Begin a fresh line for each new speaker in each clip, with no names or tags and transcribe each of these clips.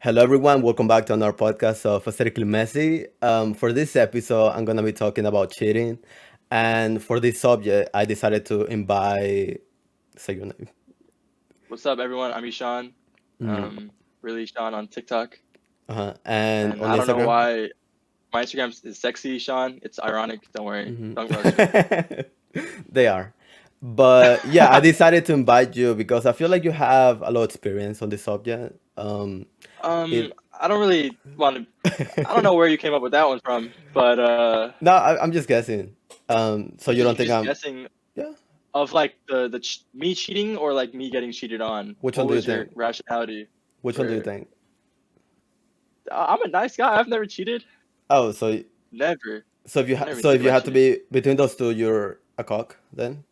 Hello, everyone. Welcome back to another podcast of Aesthetically Messy. For this episode, I'm going to be talking about cheating. And for this subject, I decided to invite, say your name.
What's up, everyone? I'm Ishaan.
Mhm.
Really Ishaan on TikTok.
And
And
on
I don't know
Instagram.
why my Instagram is sexy Ishaan. It's ironic. Don't worry.
hmm
Don't roast me.
They are. But yeah, I decided to invite you because I feel like you have a lot of experience on this subject. It.
I don't really want to. I don't know where you came up with that one from, but
No, I'm just guessing. So you don't
you're
think
just
I'm.
guessing
Yeah.
of like me cheating or like me getting cheated on.
Which one
What
do you
was your
think?
rationality
Which one do you
for?
think?
I'm a nice guy. I've never cheated.
Oh, so
Never.
So if you
Never been
so if
cheated
you
by
had to
cheating.
be between those two, you're a cock then.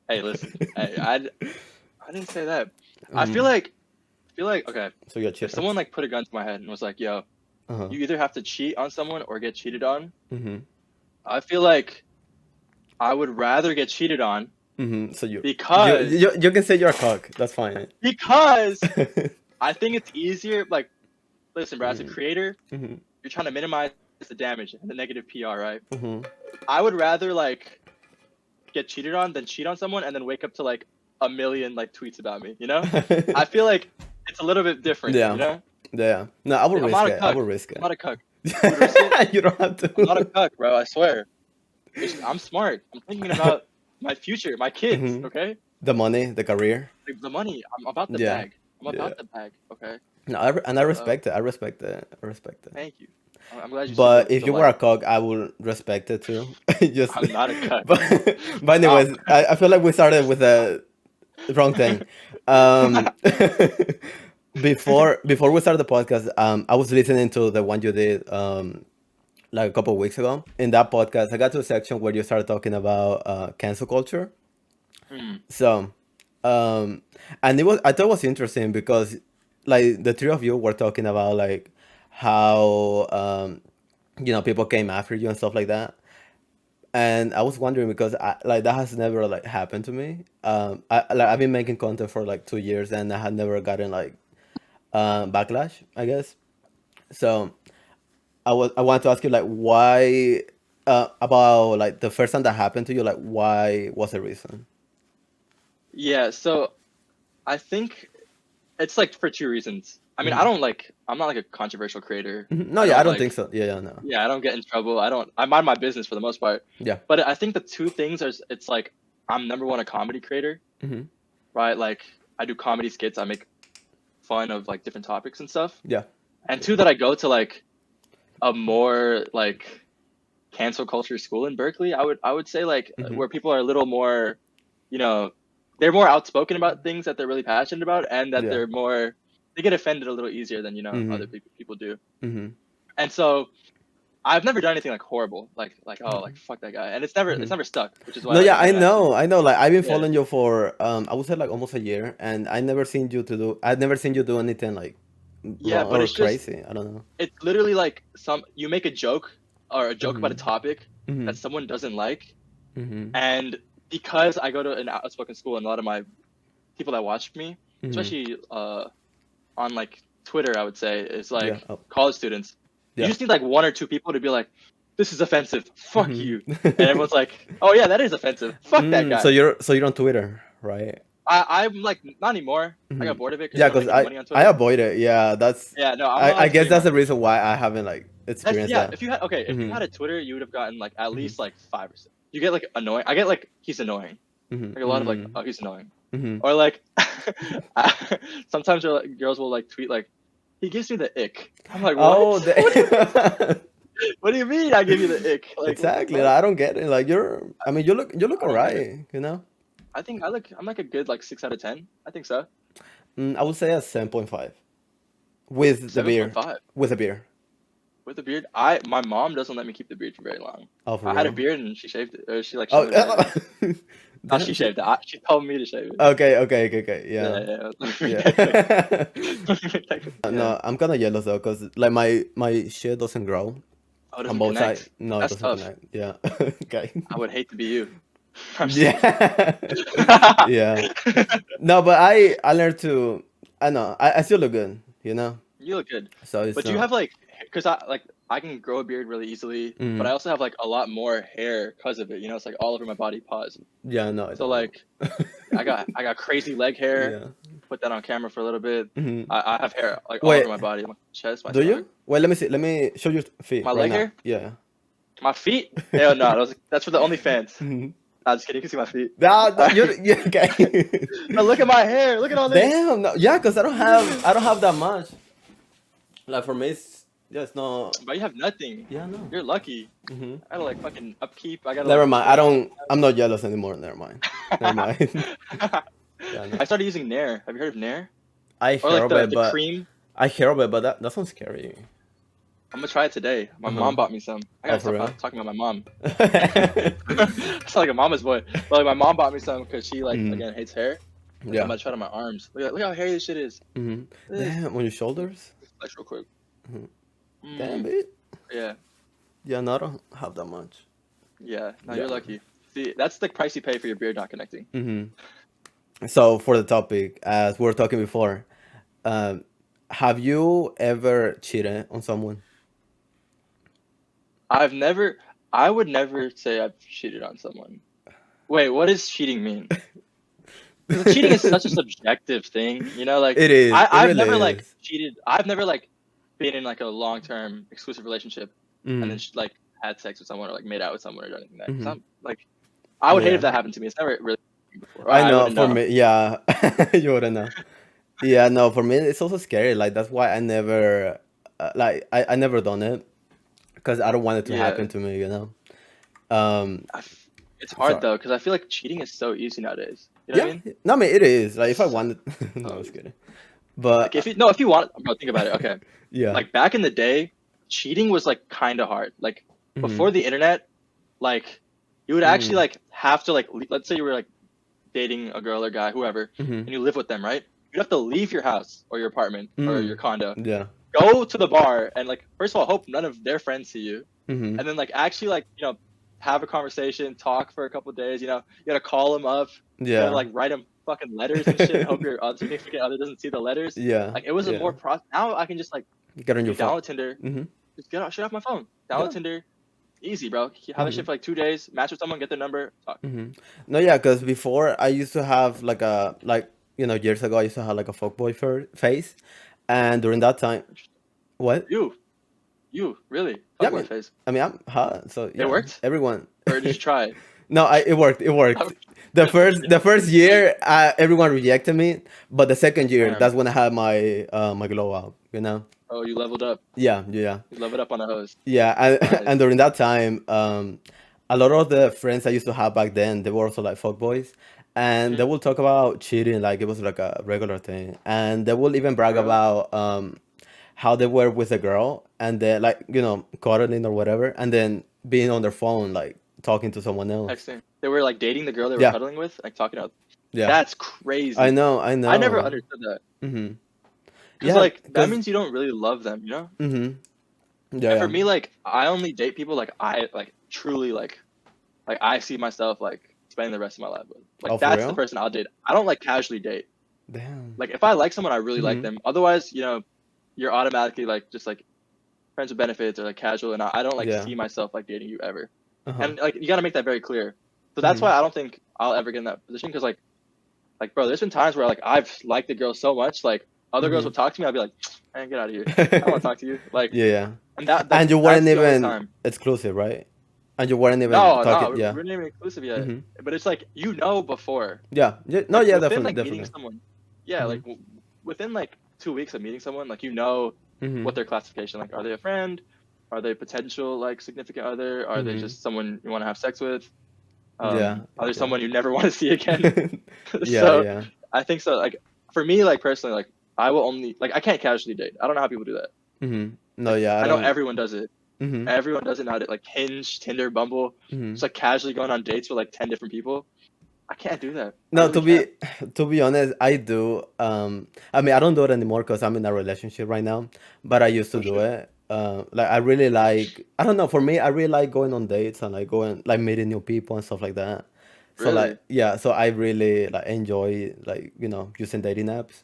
Hey, listen. I didn't say that. I feel
Mhm.
like okay.
So you're a
If
cheater.
someone like put a gun to my head and was like, "Yo,
Uh-huh.
you either have to cheat on someone or get cheated on,"
Mhm.
I feel like I would rather get cheated on
Mhm. So you you
because
you you can say you're a cock. That's fine.
because I think it's easier. Like, listen, bro, as a
Mhm.
creator,
Mhm.
you're trying to minimize the damage and the negative PR, right?
Mhm.
I would rather like get cheated on than cheat on someone and then wake up to like a million like tweets about me. You know? I feel like it's a little bit different. You
Yeah.
know?
Yeah. No, I will
I'm
risk
not a
it. I
cuck.
will risk
I'm
it.
not a cuck. You would risk it?
You don't have
I'm not a
to.
cuck, bro. I swear. I'm smart. I'm thinking about my future, my kids.
Mhm.
Okay,
The money, the career.
like, the money. I'm about the
Yeah.
bag. I'm
Yeah.
about the bag. Okay.
No, and I
So
respect it. I respect it. I respect it.
thank you. I'm glad you see
But if
the
you were a
light.
cock, I would respect it too. Just,
I'm not a cuck.
but
Stop.
anyways, I feel like we started with the wrong thing. Um, before we started the podcast, I was listening to the one you did like a couple of weeks ago. In that podcast, I got to a section where you started talking about cancel culture.
Hmm.
So, um, and it was I thought it was interesting because like the three of you were talking about like how people came after you and stuff like that. And I was wondering because like that has never like happened to me. I've been making content for like 2 years and I had never gotten like backlash, I guess. So I wanted to ask you like why about like the first time that happened to you, like why was the reason?
Yeah. So I think it's like for two reasons. I mean, I
hmm
don't like. I'm not like a controversial creator.
No,
I
yeah, I
don't
don't think
like.
so. Yeah, no.
Yeah, I don't get in trouble. I don't. I mind my business for the most part.
Yeah.
But I think the two things are. It's like I'm number one a comedy creator,
hmm
right? Like I do comedy skits. I make fun of like different topics and stuff.
Yeah.
And two, that I go to like a more like cancel culture school in Berkeley. I would say like
hmm
where people are a little more, you know, they're more outspoken about things that they're really passionate about, and that
Yeah.
they get offended a little easier than other
hmm
people do.
hmm
And so I've never done anything like horrible, like oh like
hmm
fuck that guy, and it's
hmm
never stuck, which is why
No,
like
yeah,
I never actually
I know. Like I've been
yeah
following you for I would say like almost a year, and I've never seen you do anything like
yeah,
wrong
but
or
it's just
crazy. I don't know.
it's literally like you make a joke or a joke about a
hmm
topic that
hmm
someone doesn't like.
hmm
And because I go to an outspoken school, and a lot of my people that watch me,
hmm
especially on like Twitter, I would say, is
Yeah.
like
Oh,
college students. You
yeah.
just need like one or two people to be like, "This is offensive. Fuck
hmm
you," and everyone's like, "Oh yeah, that is offensive. Fuck that
So
guy."
you're on Twitter, right?
I'm like not anymore. I
hmm
got bored of it because
Yeah,
you don't
because
make any money on
I
Twitter.
avoid it. Yeah, that's
Yeah, no, I'm not
I
a
guess that's
streamer.
the reason why I haven't like
That's
experienced
yeah.
that.
If you
hmm
had a Twitter, you would have gotten like at
hmm
least like 5 or 6. You get like annoying. I get like he's annoying. Like a lot of like
hmm
oh he's annoying.
hmm
Or like sometimes girls will like tweet like he gives me the ick. I'm like what?
Oh,
What do you mean?
the
What do you mean I give you the ick? Like what the
exactly.
fuck?
I don't get it. Like I mean, you look
I don't get it.
alright. You know.
I think I'm like a good like 6 out of 10. I think so.
I would say a 7.5 with the beer.
7.5
With the beer.
with the beard. My mom doesn't let me keep the beard for very long.
Oh, for
I had a
real.
beard and she shaved it, or she like
Oh,
shaved my beard. Not
damn.
she shaved it. She told me to shave it.
Okay. Yeah,
Yeah, yeah.
yeah.
Yeah.
No, I'm kind of jealous though, cause like my shit doesn't grow
Oh, it
on
doesn't
both sides.
connect.
No, it
That's
doesn't
tough.
connect. Yeah. Okay.
I would hate to be you. I'm just kidding.
Yeah. Yeah. No, but I learned to. I know I still look good. you know.
You look good.
So it's
But do you
not.
have like, because I can grow a beard really easily, but I
Mm,
also have like a lot more hair because of it. It's like all over my body, pause.
yeah, no, I
So
don't.
like I got crazy leg hair.
Yeah.
Put that on camera for a little bit.
Hmm.
I have hair like all over
Wait,
my body, my chest, my
do
stomach,
you? Wait, let me see. Let me show you feet
my
right
leg
now.
hair,
Yeah.
my feet. Hell no, that's for the OnlyFans.
Hmm.
Nah, just kidding. You can see my feet.
No, no,
Alright.
you're okay.
But look at my hair. Look at all this.
Damn, no, yeah, cause I don't have that much. Like for me, it's just not.
But you have nothing.
Yeah, no.
You're lucky.
Hmm.
I gotta like fucking upkeep. I gotta
Never
like
mind. I
clean.
don't. I'm not jealous anymore. Never mind. Never mind. Yeah, no.
I started using Nair. Have you heard of Nair?
I
Or
hear
like
of
the
it,
the
but
cream.
that sounds scary.
I'm gonna try it today. My
Uh huh.
mom bought me some. I
Oh,
gotta
for
stop
real?
talking about my mom. I sound like a mama's boy. But like my mom bought me some because she like
Hmm.
again hates hair. Like I'm
Yeah.
gonna try it on my arms. Look how hairy this shit is.
Hmm.
Look at this.
Damn, on your shoulders?
Flex real quick.
Mhm. Damn,
Mm,
it.
yeah,
Yeah, no, I don't have that much.
yeah. No,
Yeah.
you're lucky. See, that's the price you pay for your beard not connecting.
Hmm. So for the topic, as we were talking before, um, have you ever cheated on someone?
I've never. I would never say I've cheated on someone. Wait, what does cheating mean? Because cheating is such a subjective thing. Like
It is. It
I've
really
never like
is.
cheated. I've never like been in like a long-term exclusive relationship and then
Mm-hmm.
like had sex with someone or like made out with someone or done anything like that. Because
Mm-hmm.
I'm like, I would hate if
Yeah.
that happened to me. It's never really happened to me before. Or
I
I
know.
wouldn't
For
know.
me, yeah, you wouldn't know. Yeah, no. For me, it's also scary. Like that's why I never, I never done it because I don't want it to
Yeah,
happen to me. You know. Um.
it's hard
Sorry.
though because I feel like cheating is so easy nowadays. You know what I
Yeah.
mean?
No, I mean it is. Like if I
So
wanted, no, I was kidding. But
like if you want, bro, think about it. Okay,
yeah.
like back in the day, cheating was like kind of hard. Like
Mm-hmm.
before the internet, like you would actually
Mm-hmm.
like have to like let's say you were like dating a girl or guy, whoever,
Mm-hmm.
and you live with them, right? You'd have to leave your house or your apartment or your
Mm.
condo,
Yeah.
go to the bar, and like first of all, hope none of their friends see you,
Mm-hmm.
and then like actually like have a conversation, talk for a couple days. You gotta call them up, you gotta
Yeah.
like write them fucking letters and shit, and hope your significant other doesn't see the letters.
Yeah.
Like it was a
Yeah.
more process. Now I can just like
Get on your phone.
download Tinder,
Mm-hmm.
just get out, shit off my phone, download
Yeah.
Tinder, easy, bro. You have that
Mm-hmm.
shit for like 2 days, match with someone, get their number, talk.
Mm-hmm. No, yeah, because before I used to have years ago I used to have like a fuckboy face, and during that time,
Interesting.
what?
You really
Yeah,
fuckboy face.
I mean I'm hot, so
It
yeah,
worked,
everyone.
or did you try it?
No, it worked. It worked. The first year, everyone rejected me, but the second year,
Damn.
that's when I had my glow up. You know?
Oh, you leveled up.
Yeah, yeah,
You leveled up on a hose.
yeah. And
Nice.
and during that time, a lot of the friends I used to have back then, they were also like fuckboys, and they
Hmm.
will talk about cheating like it was like a regular thing, and they will even
For
brag
real?
about how they were with a girl and they like cuddling or whatever, and then being on their phone like talking to someone else.
Texting. They were like dating the girl they were
Yeah,
cuddling with, like talking about.
yeah.
That's
I
crazy.
know, I
I never
know.
understood that.
Mm-hmm.
Cause
Yeah,
like that
because
means you don't really love them,
mm-hmm. Yeah,
And for
yeah.
me, like I only date people like I like truly like I see myself like spending the rest of my life with.
Oh,
Like
for
that's the
real?
person I'll date. I don't like casually date.
Damn.
Like if I like someone, I really like
Mm-hmm.
them. Otherwise, you're automatically like just like friends with benefits or like casual, and I don't like
Yeah.
see myself like dating you ever.
Uh-huh.
And like you got to make that very clear. So that's
Mm-hmm.
why I don't think I'll ever get in that position because like bro, there's been times where like I've liked the girl so much, like other girls
Mm-hmm.
would talk to me, I'd be like, man, get out of here. I don't want to talk to you. Like,
Yeah, yeah.
and that
And
like
you weren't
that's the only
even
time.
exclusive, right? And you weren't even
No,
talking.
no,
Yeah.
we're not even exclusive yet.
Mm-hmm.
But it's like before,
Yeah. Yeah. No,
like
yeah,
within
definitely,
like meeting
definitely.
someone, yeah,
Mm-hmm.
like within like 2 weeks of meeting someone, like
Mm-hmm.
what their classification. Like, are they a friend? Are they potential like significant other? Are they
Mm-hmm.
just someone you want to have sex with?
Yeah.
Are they
Yeah.
someone you never want to see again?
Yeah.
So
Yeah.
I think so. Like for me, like personally, like I will only like I can't casually date. I don't know how people do that.
Mm-hmm. No,
Like
yeah, I
I know
don't.
everyone does it.
Mm-hmm.
Everyone does it now. Like Hinge, Tinder, Bumble,
Mm-hmm.
just like casually going on dates with like 10 different people. I can't do that. I
No,
really can't.
to be honest, I do. I mean, I don't do it anymore because I'm in a relationship right now. But I used to
Oh
do
shit.
it. Like I really like. I don't know. For me, I really like going on dates and like going like meeting new people and stuff like that. So
Really?
like yeah, so I really like enjoy like using dating apps.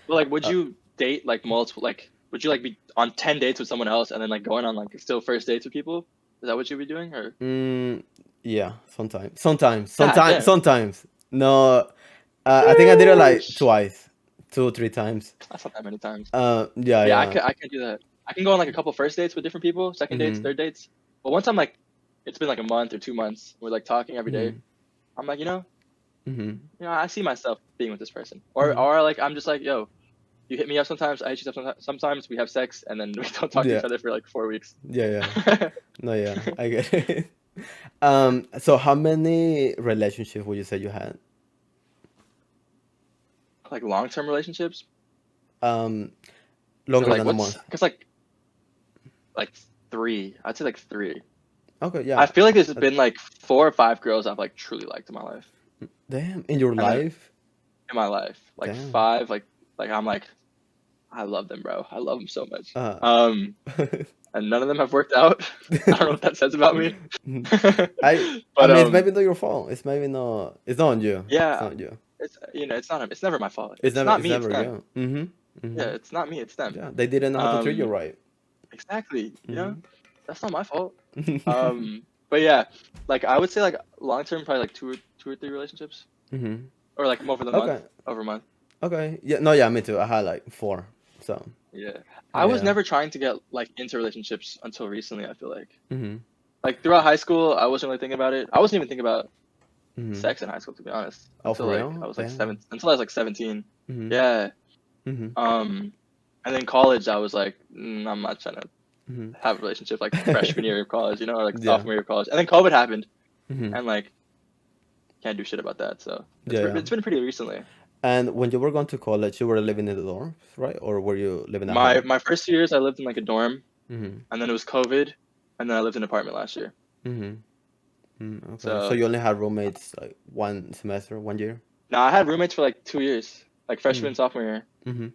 But like, would
Uh,
you? date like multiple like? Would you like be on 10 dates with someone else and then like going on like still first dates with people? Is that what you'd be doing or?
Mm, yeah,
God damn.
sometimes. No, I think I did it like
Sheesh.
twice, 2 or 3 times.
That's not that many times.
Yeah,
Yeah,
yeah.
I can do that. I can go on like a couple first dates with different people, second dates,
Mhm,
third dates. But once I'm like, it's been like a month or 2 months, we're like talking every day.
mhm,
I'm like,
mhm,
I see myself being with this person.
mhm.
Or like I'm just like, yo, you hit me up sometimes, I hit you up sometimes, we have sex, and then we don't talk to
Yeah,
each other for like 4 weeks.
yeah, yeah. No, yeah, I get it. So how many relationships would you say you had?
Like long-term relationships,
Um,
or
Longer
like
than a
what's
month.
because like three. I'd say like three.
Okay,
I
yeah.
feel like there's
Uh,
been like 4 or 5 girls I've like truly liked in my life,
Damn, in your
and then
life?
in my life, like
Damn.
five, like I'm like I love them, bro. I love them so much.
Uh,
And none of them have worked out. I don't know what that says about me.
I I
But
mean, it's maybe not your fault. It's not on you. It's
yeah,
not you.
it's never my fault. It's not
It's
me, it's
never
them.
you. Mm-hmm.
Yeah,
Mm-hmm.
it's not me, it's them.
Yeah, they didn't know how to treat you
Um,
right.
exactly.
Mm-hmm.
That's not my fault. But yeah, like I would say like long term, probably like two or three relationships,
Mm-hmm.
or like over the month,
Okay.
over a month.
Okay. Yeah. No. Yeah. Me too. I had like four. So.
Yeah, I was
Yeah.
never trying to get like into relationships until recently. I feel
Mm-hmm.
like throughout high school, I wasn't really thinking about it. I wasn't even thinking about
Mm-hmm.
sex in high school, to be honest,
Oh,
until
for
like I
real?
was like
Damn.
until I was like 17.
Mm-hmm.
Yeah.
Mm-hmm.
And then college, I was like, I'm not trying to have a relationship like freshman
Mm-hmm.
year of college, or like
Yeah.
sophomore year of college. And then COVID happened,
Mm-hmm.
and like can't do shit about that. So
Yeah. Yeah.
it's been pretty recently.
And when you were going to college, you were living in the dorms, right? Or were you living at
My
home?
my first 2 years, I lived in like a dorm,
Mm-hmm.
and then it was COVID, and then I lived in an apartment last year.
Mm-hmm. Mm, okay. So
So
you only had roommates like one semester, 1 year?
now I had roommates for like 2 years, like freshman
Mm.
and sophomore year.
Mm-hmm.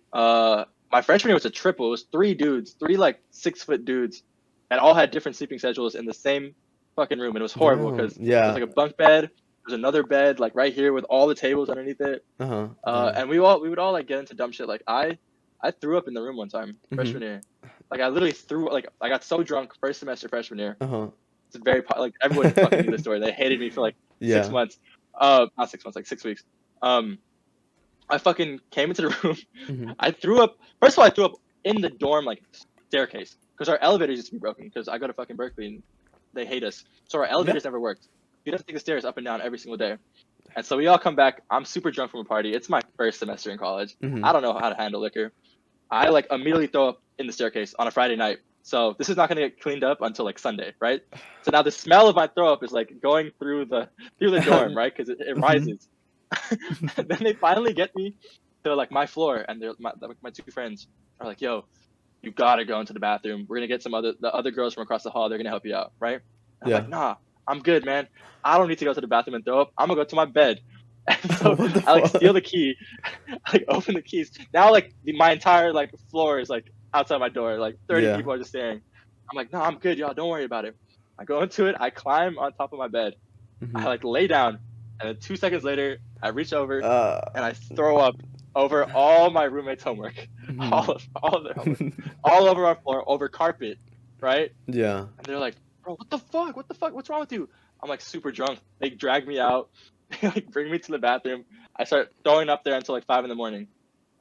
My freshman year was a triple. It was three dudes, three like 6 foot dudes, and all had different sleeping schedules in the same fucking room. And it was horrible
Damn.
because it was
Yeah.
like a bunk bed. There's another bed like right here with all the tables underneath it.
Uh-huh. Damn.
And we would all like get into dumb shit. Like I threw up in the room one time
Mm-hmm.
freshman year. Like I literally threw like I got so drunk first semester freshman year.
Uh-huh.
It's very like everyone fucking knew this story. They hated me for like six
Yeah.
months. Not 6 months, like 6 weeks. Um, I fucking came into the room.
Mm-hmm.
I threw up. First of all, I threw up in the dorm like staircase because our elevators used to be broken. Because I go to fucking Berkeley and they hate us, so our
Yeah.
elevators never worked. We have to take the stairs up and down every single day. And so we all come back. I'm super drunk from a party. It's my first semester in college.
Mm-hmm.
I don't know how to handle liquor. I like immediately throw up in the staircase on a Friday night. So this is not gonna get cleaned up until like Sunday, right? So now the smell of my throw up is like going through the dorm, right? Because it
Mm-hmm.
rises. And then they finally get me to like my floor, and they're my two friends are like, "Yo, you gotta go into the bathroom. We're gonna get the other girls from across the hall. They're gonna help you out, right?" And I'm
Yeah.
like, "Nah, I'm good, man. I don't need to go to the bathroom and throw up. I'm gonna go to my bed." And so
What the
I like steal
fuck?
the key, I, like open the keys. Now like my entire like floor is like outside my door. Like 30
Yeah.
people are just staring. I'm like, "No, I'm good, y'all. Don't worry about it." I go into it. I climb on top of my bed. I
Mm-hmm.
like lay down, and then 2 seconds later, I reach over
Uh.
and I throw up over all my roommates' homework,
Mm-hmm.
all of their homework, all over our floor, over carpet, right?
Yeah.
And they're like, "Bro, what the fuck? What the fuck? What's wrong with you?" I'm like super drunk. They drag me out, they like bring me to the bathroom. I start throwing up there until like 5 in the morning,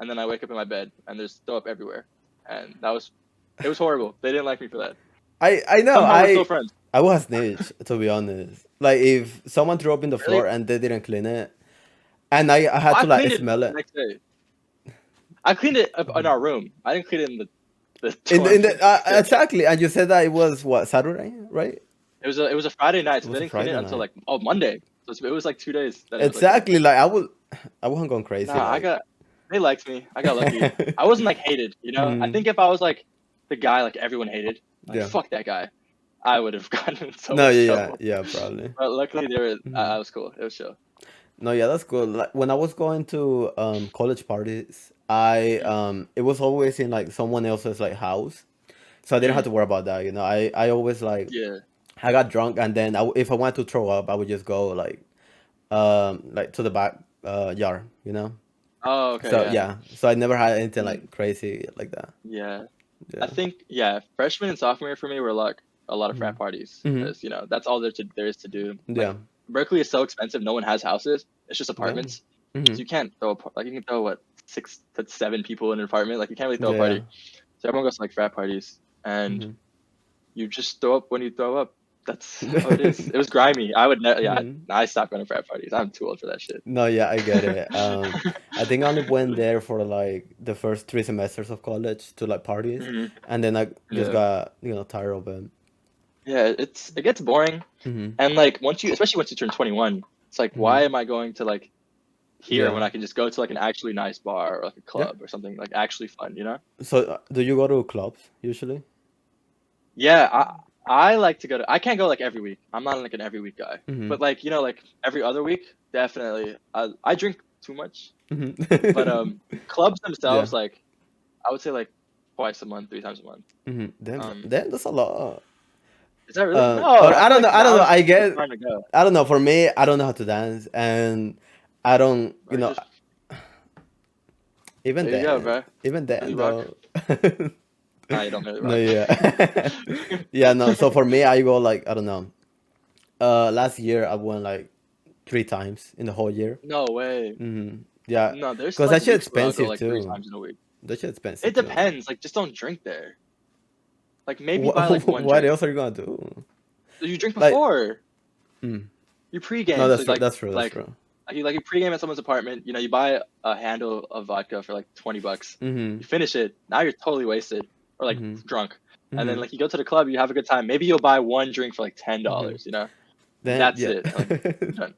and then I wake up in my bed and there's throw up everywhere, and it was horrible. They didn't like me for that.
I know.
Somehow we're still friends.
I was snitch, to be honest. Like if someone threw up in the
Really?
floor and they didn't clean it, and I
Oh,
had
I
to like
cleaned it
smell
the
it.
next day. I cleaned it up in
Mhm.
our room. I didn't clean it in the
In
dorm
the
staircase.
exactly, and you said that it was what, Saturday, right?
It was a Friday night,
It
so they
was a
didn't clean it
Friday
until
night.
like Monday. So it was like 2 days that it was like that.
Exactly. Like I wasn't going crazy.
Nah,
Like,
they liked me. I got lucky. I wasn't like hated, I
Mhm.
think if I was like the guy like everyone hated, like
Yeah.
fuck that guy, I would have gotten in so
No.
much
Yeah.
trouble.
Yeah. Probably.
But luckily they were.
Mhm.
I was cool. It was chill.
No. Yeah. That's good. Like when I was going to college parties, I
Mm,
it was always in like someone else's like house, so I didn't have
mm,
to worry about that. I always like
yeah.
I got drunk, and then if I wanted to throw up, I would just go like to the back yard.
Oh, okay,
So
yeah,
yeah, so I never had anything
mm,
like crazy like that.
yeah. I
Yeah.
think freshman and sophomore year for me were like a lot of frat
Hmm.
parties
Hmm.
because that's all there is to do. Like
Yeah.
Berkeley is so expensive, no one has houses. It's just
Yeah.
apartments,
Hmm.
so you can't throw like you can throw what 6 to 7 people in an apartment. Like you can't really throw a
Yeah.
party. So everyone goes to like frat parties, and
Hmm.
you just throw up when you throw up. That's how it is. It was grimy. I would never. Yeah,
Hmm.
I stopped going to frat parties. I'm too old for that shit.
No, yeah, I get it. I think I only went there for like the first 3 semesters of college to like parties,
Hmm.
and then I just
Yeah,
got tired of it.
yeah. It gets boring,
Hmm.
and like especially once you turn 21, it's like why
Hmm.
am I going to like here when
Yeah.
I can just go to like an actually nice bar or like a
Yeah.
club or something like actually fun, you know?
So do you go to clubs usually?
Yeah, I like to go to. I can't go like every week. I'm not like an every week guy,
Hmm.
but like like every other week, definitely. I drink too much,
Hmm.
but clubs
Yeah.
themselves, like I would say like twice a month, 3 times a month.
Hmm.
Um,
Then that's a lot.
is that really? No,
Or
I
I
feel
don't
like
know. I don't
now
know.
is
I
the
get.
time to go.
I don't know. For me, I don't know how to dance, and I don't.
Bro, you just
Even
there you go,
then,
bro.
even
Really
then
rock?
though.
Nah, you don't really
No,
rock.
yeah, yeah, no. So for me, I go like I don't know. Last year I went like 3 times in the whole year.
No way.
Yeah,
No, there's
cause
like
that shit
weeks where I'll go
expensive
like three
too.
times in a week.
That shit
It
expensive too.
depends. Like, just don't drink there. Like, maybe
What
buy like one
what
drink.
else are you gonna do?
You drink
Like,
before
mm,
you
no,
pregame. So
that's true. That's true. That's
like
true.
you pregame at someone's apartment. You buy a handle of vodka for like $20.
Mm-hmm.
You finish it. Now you're totally wasted or like
Mm-hmm.
drunk. And then
Mm-hmm.
like you go to the club. You have a good time. Maybe you'll buy one drink for like ten
Mm-hmm.
dollars.
Then
That's
yeah.
it. Like you're done.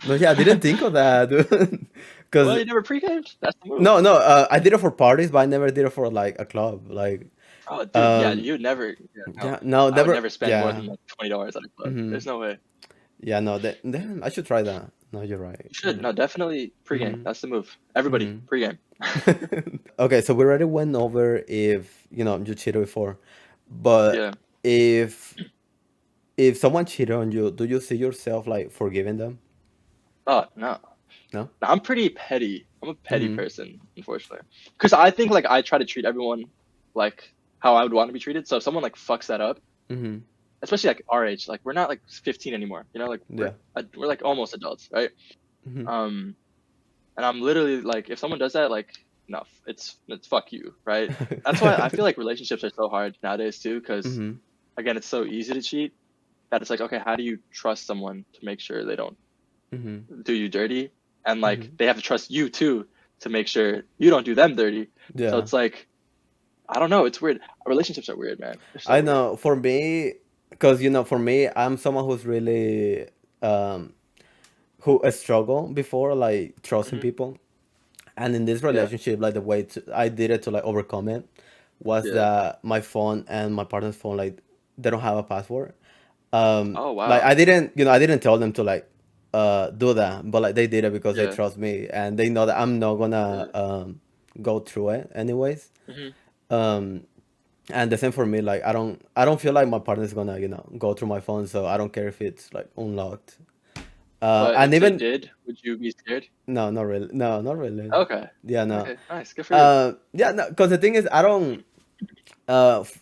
No, yeah, I didn't think of that, dude.
Well,
Cause
you never pregamed. That's the move.
no, no, I did it for parties, but I never did it for like a club. Like,
Oh, dude. Yeah,
um,
you would never. Yeah, no.
yeah, no,
I would
never.
never spend more
Yeah.
than like $20 at a club.
Mm-hmm.
There's no way.
Yeah, no, then I should try that. No, you're right.
You should.
Mm-hmm.
No, definitely pregame.
Mm-hmm.
That's the move. Everybody,
Mm-hmm.
pregame.
Okay, so we already went over if you cheated before, but
Yeah.
if someone cheated on you, do you see yourself like forgiving them?
Oh, no.
No.
No, I'm pretty petty. I'm a petty
Mm-hmm.
person, unfortunately. Because I think like I try to treat everyone like how I would want to be treated. So if someone like fucks that up,
Mm-hmm.
especially like our age, like we're not like 15 anymore. Like
Yeah.
we're like almost adults, right?
Mm-hmm.
Um, and I'm literally like, if someone does that, like, no, it's fuck you, right? That's why I feel like relationships are so hard nowadays too. Because
Mm-hmm.
again, it's so easy to cheat that it's like, okay, how do you trust someone to make sure they don't
Mm-hmm.
do you dirty, and like
Mm-hmm.
they have to trust you too to make sure you don't do them dirty. So
Yeah.
it's like, I don't know, it's weird. Relationships are weird, man. They're so
I
weird.
know. For me, because for me, I'm someone who's really um who struggled before like trusting
Hmm.
people. And in this
Yeah,
relationship, like the way I did it to like overcome it was
yeah.
that my phone and my partner's phone like they don't have a password.
Oh
Like
wow.
I didn't tell them to like do that, but like they did it because they
Yeah,
trust me and they know that I'm not gonna
yeah.
go through it anyways.
Hmm.
Um, and the same for me. Like I don't feel like my partner's gonna go through my phone, so I don't care if it's like unlocked.
But
And
if they
even
did, would you be scared?
no, not really. No, not really.
Okay.
Yeah, no.
Okay, nice, good for you.
Yeah, no, because the thing is, I don't.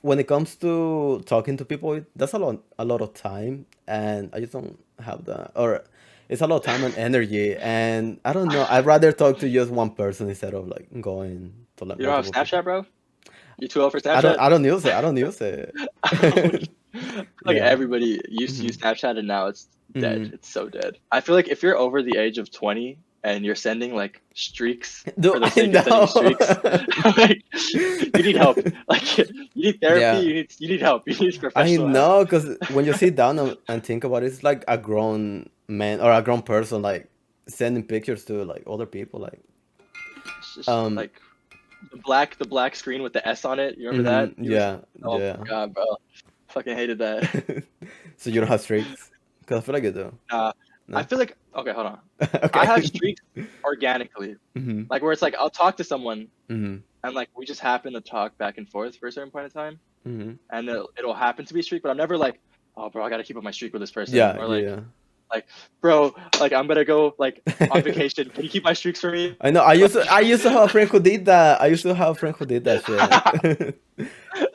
When it comes to talking to people, that's a lot of time, and I just don't have that. Or it's a lot of time and energy, and I don't know. I'd rather talk to just one person instead of like going to like
You don't have
multiple people.
Snapchat, bro? You too old for
I don't.
Snapchat?
I don't use it. I don't use it.
Like
Yeah.
everybody used to
Hmm.
use Snapchat and now it's dead.
Hmm.
It's so dead. I feel like if you're over the age of 20 and you're sending like streaks
Do
for the
I
sake of sending streaks,
know?
like you need help. Like you need therapy,
Yeah.
you need help. You need
I
professional help.
know, because when you sit down and think about it, it's like a grown man or a grown person like sending pictures to like other people. Like,
It's just
um,
like the black screen with the S on it. You remember that? You were
yeah,
oh
yeah.
my god, bro. Fucking hated that.
So you don't have streaks? Because I feel like you do.
I
No?
feel like okay, hold on. I have
Okay.
streaks organically,
Hmm.
like where it's like I'll talk to someone
Hmm.
and like we just happen to talk back and forth for a certain point in time,
Hmm.
and it'll happen to be a streak, but I'm never like, oh, bro, I gotta keep up my streak with this person,
Yeah,
or
yeah,
like
yeah.
like, bro, like I'm gonna go like on vacation. Can you keep my streaks for me?
I know. I used to have a friend who did that. I used to have a friend who did that shit.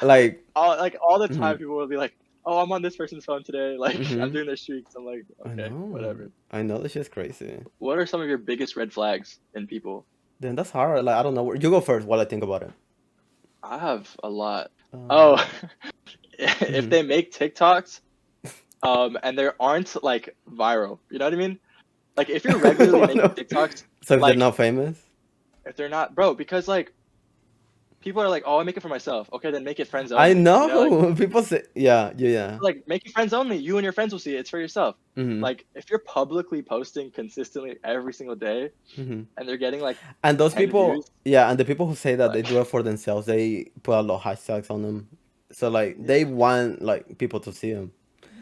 Like,
all the time,
mhm,
people will be like, "Oh, I'm on this person's phone today. Like, I'm
mhm.
doing their streaks." I'm like,
I
okay,
know.
whatever.
I know this shit's crazy.
What are some of your biggest red flags in people?
Then that's hard. Like, I don't know. You go first while I think about it.
I have a lot. Oh,
Um,
if
mhm.
they make TikToks, and they aren't like viral, you know what I mean? Like if you're regularly
What
making
the-
TikToks,
So if they're
like
not famous,
if they're not, bro, because like people are like, oh, I make it for myself. Okay, then make it friends
I
only. You know,
know people say, yeah, yeah, yeah.
like make it friends only. You and your friends will see it. It's for yourself.
Hmm.
Like if you're publicly posting consistently every single day
Hmm.
and they're getting like
And those
10 views,
people, yeah, and the people who say that they
like
do it for themselves, they put a lot of hashtags on them. So like
yeah,
they want like people to see them.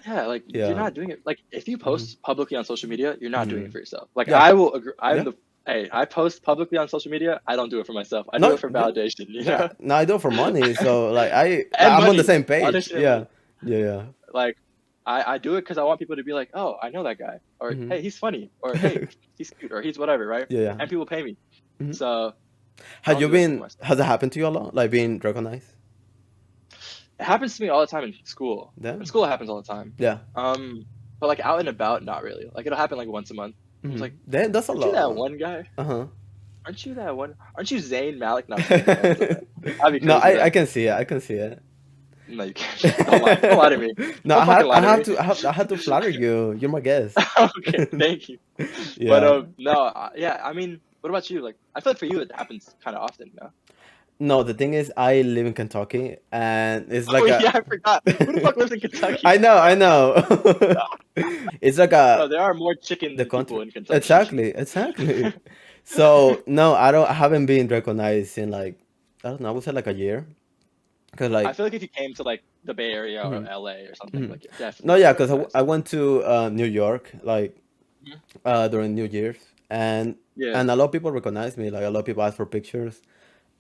yeah, like you're
Yeah.
not doing it. Like if you
Hmm.
post publicly on social media, you're not doing it
Hmm.
for yourself. Like
Yeah.
I will agree. I'm
Yeah.
the Hey, I post publicly on social media. I don't do it for myself. I do
No.
it for
Yeah.
validation. You
Yeah.
know,
No, I do it for money. So like
and
I'm on the
money,
same page.
validation and
Yeah.
money.
Yeah. Yeah.
Like I do it because I want people to be like, oh, I know that guy, or
Hmm.
hey, he's funny, or hey, he's cute, or he's whatever, right?
Yeah. Yeah.
And people pay me,
Hmm.
so I
Have
don't
you
do it for
been?
myself.
Has it happened to you a lot? Like being recognized?
It happens to me all the time in school. In
Damn.
school, it happens all the time.
Yeah.
But like out and about, not really. Like it'll happen like once a month. I was
Hmm.
like,
That's a
aren't you that
lot.
one guy?
Uh
Aren't you that one? Aren't you Zayn Malik? No, I'm just kidding. No,
huh.
don't say that. That'd be
No,
crazy
I
though.
can see it. I can see it.
No, you can't. Don't lie. Don't lie to me.
No,
Don't fucking lie to me.
I have to flatter you. You're my guest.
Okay, thank you. But
Yeah.
no, yeah. I mean, what about you? Like, I feel like for you it happens kind of often. No?
No, the thing is, I live in Kentucky, and it's
Oh
like
yeah,
a.
I forgot. Who the fuck lives in Kentucky?
I know, I know. It's like
Bro,
a
there are more chicken
the
than people
country.
in Kentucky.
Exactly, exactly. So no, I haven't been recognized in like, I don't know. I would say like a year, cause
I
like.
feel like if you came to like the Bay Area or
Mhm,
LA or something,
mhm.
like you're
No,
definitely
yeah,
getting
cause
recognized.
I went to New York like
Mhm.
during New Year's, and
Yeah.
and a lot of people recognize me. Like a lot of people ask for pictures.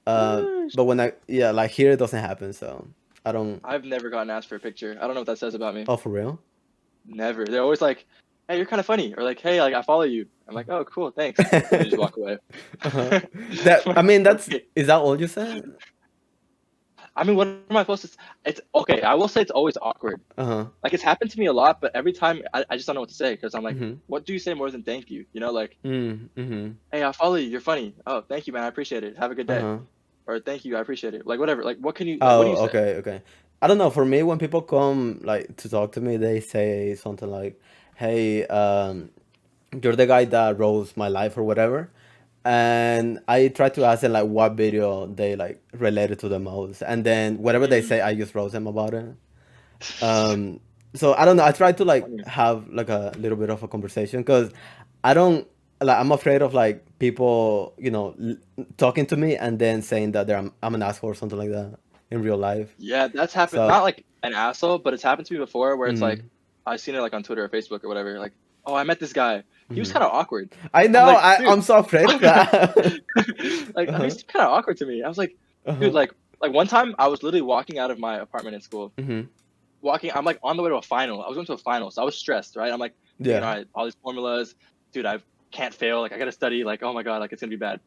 Whoosh.
But when yeah, like here it doesn't happen. So I don't.
I've never gotten asked for a picture. I don't know what that says about me.
Oh, for real?
Never. They're always like, "Hey, you're kind of funny," or like, "Hey, like I follow you." I'm like, "Oh, cool, thanks," and they just walk away.
Uh-huh.
I'm
That I
like,
mean,
okay.
is that all you said?
I mean, what am I supposed to? It's okay. I will say it's always awkward.
Uh huh.
Like it's happened to me a lot, but every time I just don't know what to say because I'm like,
Mm-hmm.
what do you say more than thank you? You know, like,
Mm-hmm.
hey, I follow you. You're funny. Oh, thank you, man. I appreciate it. Have a good
Uh
day.
huh.
Or thank you. I appreciate it. Like whatever. Like what can you like? What do
Oh,
you say?
okay, okay. I don't know. For me, when people come like to talk to me, they say something like, "Hey, you're the guy that rose my life or whatever." And I try to ask them like what video they like related to the most, and then whatever they
Mm.
say, I just roast them about it. Um, so I don't know. I try to like
Funny.
have like a little bit of a conversation because I don't like. I'm afraid of like people, talking to me and then saying that I'm an asshole or something like that in real life.
Yeah, that's happened.
So,
Not like an asshole, but it's happened to me before where it's like
mm,
I've seen it like on Twitter or Facebook or whatever. Like, oh, I met this guy. He was
mhm.
kind of awkward.
I
I'm
know.
like, dude,
I'm so afraid of that.
like
Uh-huh.
he's kind of awkward to me. I was like, dude,
Uh-huh.
like one time I was literally walking out of my apartment in school.
Hmm.
Walking, I'm like on the way to a final. I was going to a final, so I was stressed, right? I'm like thinking,
Yeah.
all right, all these formulas, dude, I can't fail. Like I gotta study. Like oh my god, like it's gonna be bad.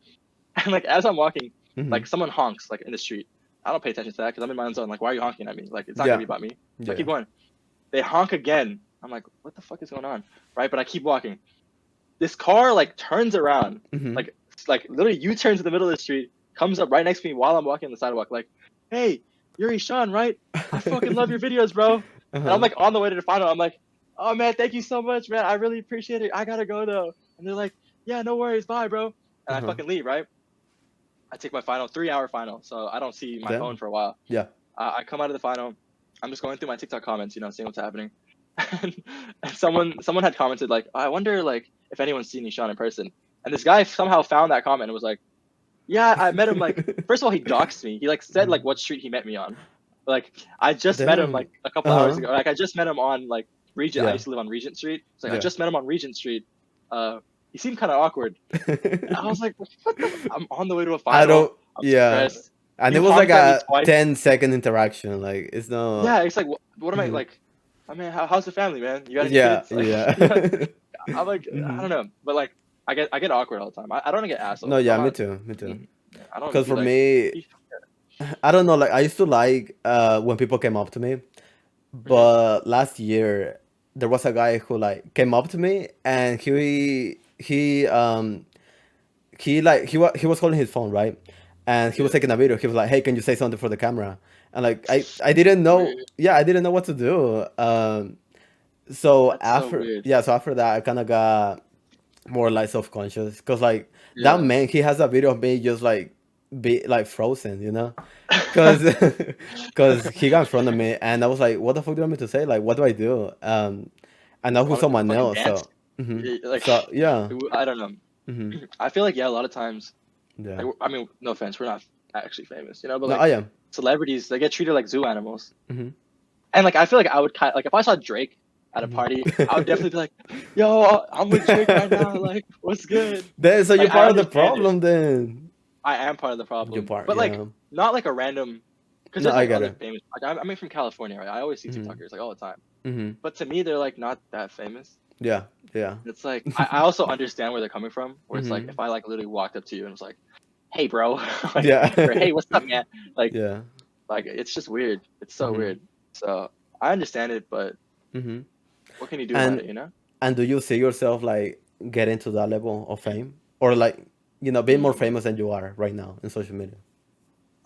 And like as I'm walking,
Hmm.
like someone honks like in the street. I don't pay attention to that because I'm in my own zone. Like why are you honking at me? Like it's not gonna
Yeah.
be about me. So I
Yeah.
keep going. They honk again. I'm like, what the fuck is going on? Right? But I keep walking. This car like turns around,
Hmm.
like literally U-turns in the middle of the street, comes up right next to me while I'm walking on the sidewalk. Like, hey, you're Ishaan, right? I fucking love your videos, bro. And I'm
Uh-huh.
like on the way to the final. I'm like, oh man, thank you so much, man. I really appreciate it. I gotta go though. And they're like, yeah, no worries, bye, bro. And I
Uh-huh.
fucking leave, right? I take my final, 3-hour final, so I don't see my phone
Damn.
for a while.
Yeah.
I come out of the final. I'm just going through my TikTok comments, seeing what's happening. And someone had commented like, I wonder like if anyone's seen Ishaan in person. And this guy somehow found that comment and was like, yeah, I met him like first of all he doxed me. He like said like what street he met me on. Like I just met him
Damn.
like a couple hours
Uh-huh.
ago. Like I just met him on like Regent. I
Yeah.
used to live on Regent Street. It's like I
Yeah.
just met him on Regent Street. He seemed kind of awkward. And I was like, what the? I'm on the way to a
I
final.
don't.
I'm
Yeah.
stressed.
And it
You
was like
honked at me
a
twice.
10-second interaction. Like it's not.
Yeah, it's like what am I
Mhm.
like? I mean, how's the family, man? You got any
Yeah,
kids? Like,
yeah.
you know, I'm like, I
Hmm.
don't know, but like, I get awkward all the time. I don't get
No,
asshole.
yeah,
I'm
me
not.
too, me too.
I don't
Because
be
for
like.
me, I don't know, like I used to like when people came up to me,
Mm-hmm.
but last year there was a guy who like came up to me and he was holding his phone, right? And he was
Yeah.
taking a video. He was like, "Hey, can you say something for the camera?" And like I didn't know,
Weird.
yeah, I didn't know what to do. So
That's so
after
weird.
yeah, so after that I kind of got more like self-conscious because like that
Yeah.
man, he has a video of me just like be like frozen, you know, because because he got in front of me and I was like, what the fuck do you want me to say, like what do I do? I know who's
Honestly,
someone
fucking
else,
dance.
so
Like,
so yeah.
I don't know.
Hmm.
I feel like, yeah, a lot of times,
Yeah,
like, I mean, no offense, we're not actually famous, but
no,
like
I am.
celebrities, they get treated like zoo animals.
Hmm.
And like, I feel like I would like if I saw Drake at a
Hmm.
party, I would definitely be like, yo, I'm with Drake right now. Like, what's good?
Then so you're
Like, I
part of the
understand it.
problem then.
I am part of the
You're
problem,
part,
but like,
yeah.
not like a random, because
No,
there's
I
like
get
other
it.
famous, like, I'm from California, right? I always see
Hmm.
TikTokers like all the time.
Hmm.
But to me, they're like not that famous.
Yeah, yeah.
It's like I also understand where they're coming from. Where it's like
Hmm.
if I like literally walked up to you and was like, "Hey, bro," like,
Yeah.
or "Hey, what's up, man?" Like,
Yeah.
it's just weird. It's so
Hmm.
weird. So I understand it, but
Hmm.
what can you do about
And
it? You know?
and do you see yourself like getting to that level of fame, or like being more
Hmm.
famous than you are right now in social media?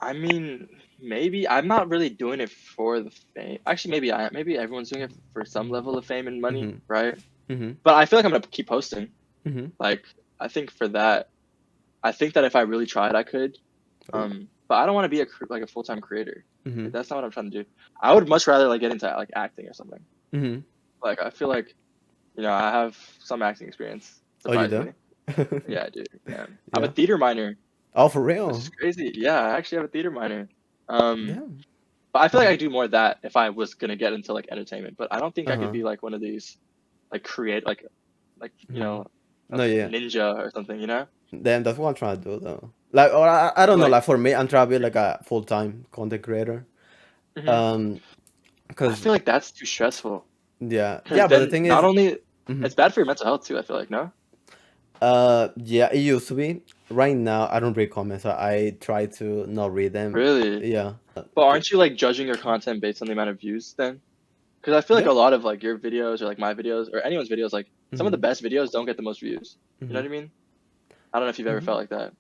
I mean, maybe I'm not really doing it for the fame. Actually, maybe everyone's doing it for some level of fame and money,
Hmm.
right?
Hmm.
But I feel like I'm gonna keep posting.
Hmm.
Like, I think for that, I think that if I really tried, I could.
Oh.
But I don't want to be like a full time creator.
Hmm.
Like, that's not what I'm trying to do. I would much rather like get into like acting or something.
Hmm.
Like I feel like I have some acting experience.
Oh, you do?
Surprisingly, yeah, I do. Yeah, I have a
Yeah.
theater minor,
Oh, for
which is
real?
crazy. Yeah, I actually have a theater minor. Um,
Damn.
but I feel like I do more of that if I was gonna get into like entertainment. But I don't think I could
Uh-huh.
be like one of these like create like
Hmm.
a
No, yeah.
ninja or something. You know?
Damn, that's what I'm trying to do though. Like, or I don't know.
Like,
Like for me, I'm trying to be like a full-time content creator.
mhm.
Um,
I
cause
feel like that's too stressful.
yeah,
Because
yeah. But the
then
thing
not
is,
only
mhm.
it's bad for your mental health too. I feel like no.
Yeah, it used to be. Right now, I don't read comments. So I try to not read them.
Really?
Yeah,
But aren't you like judging your content based on the amount of views then? Because I feel like
yeah.
a lot of like your videos or like my videos or anyone's videos, like some of the
Hmm.
best videos don't get the most views. You know
Hmm.
what I mean? I don't know if you've ever
Hmm.
felt like that.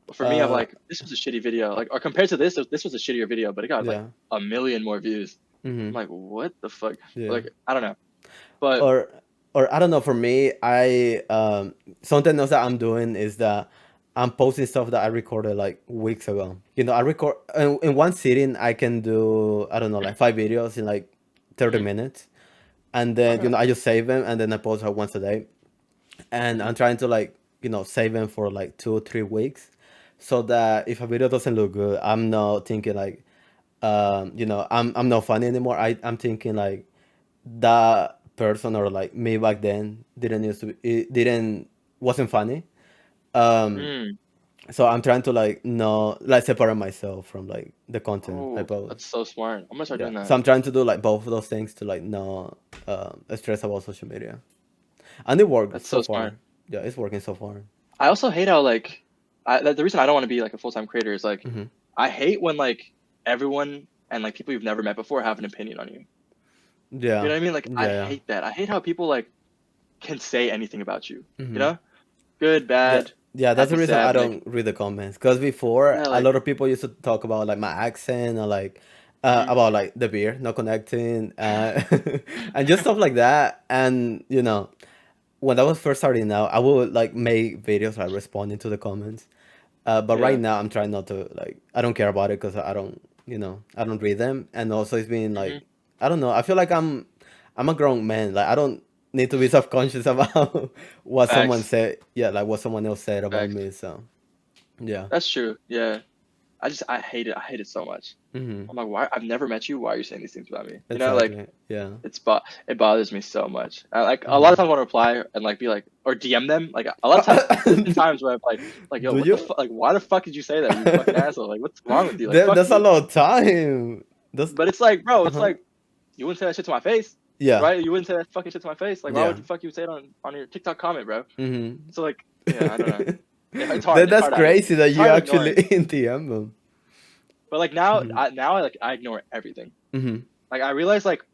But for me, I'm
Uh,
like, this was a shitty video. Like, or compared to this was a shittier video, but it got like
yeah.
a million more views. I'm
Hmm.
like, what the fuck?
Yeah.
Like, I don't know. But
Or or I don't know. For me, I something else that I'm doing is that I'm posting stuff that I recorded like weeks ago. I record in one sitting. I can do, I don't know, like 5 videos in like 30 minutes, and then
okay.
I just save them and then I post her once a day. And I'm
Mhm.
trying to like save them for like 2 or 3 weeks, so that if a video doesn't look good, I'm not thinking like I'm not funny anymore. I'm thinking like that person or like me back then didn't used to be, it didn't wasn't funny. um
Mm.
so I'm trying to like no like separate myself from like the content I
Oh,
post.
that's so smart. I'm gonna start
Yeah,
doing
so
that.
I'm trying to do like both of those things to like not stress about social media, and it worked
That's
so
so smart.
far. Yeah, it's working so far.
I also hate how like the reason I don't want to be like a full time creator is like
Hmm.
I hate when like everyone and like people you've never met before have an opinion on you. You
Yeah,
know what I mean? Like I
yeah,
hate that. I hate how people like can say anything about you.
yeah.
You
Hmm.
know, good,
Yeah,
bad,
yeah, that's the
happy,
reason I
sad. Like
don't read the comments. Because before,
yeah,
a
like
lot of people used to talk about like my accent or like
mhm.
about like the beer not connecting, and just stuff like that. And when I was first starting out, I would like make videos like responding to the comments. But right
Yeah.
now, I'm trying not to like. I don't care about it because I don't read them. And also, it's been
Hmm.
like I don't know. I feel like I'm a grown man. Like I don't need to be self conscious about what someone
Facts.
said. Yeah, like what someone else said about
Facts.
me. So yeah.
That's true. Yeah. I hate it. I hate it so much.
Hmm.
I'm like, why? I've never met you. Why are you saying these things about me? Like
Exactly. Yeah.
it bothers me so much. Like a lot of
Hmm.
times I want to reply and like be like or DM them. Like a lot of times there's been times where I'm like yo,
Do
what the
you?
fuck? Like why the fuck did you say that? You fucking asshole. Like what's wrong with you? Like fuck
That's a
you.
lot of time. That's
But it's like bro, it's
uh-huh.
like you wouldn't say that shit to my face.
Yeah.
right? You wouldn't say that fucking shit to my face. Like, why
Yeah.
would you say it on your TikTok comment, bro?
Mm-hmm.
So like, yeah, I don't know. It's hard. It's
That's
hard to
crazy that
it's
you
hard to
actually
ignore.
DM them.
But like now,
Mm-hmm.
I ignore everything.
Mm-hmm.
Like I realize like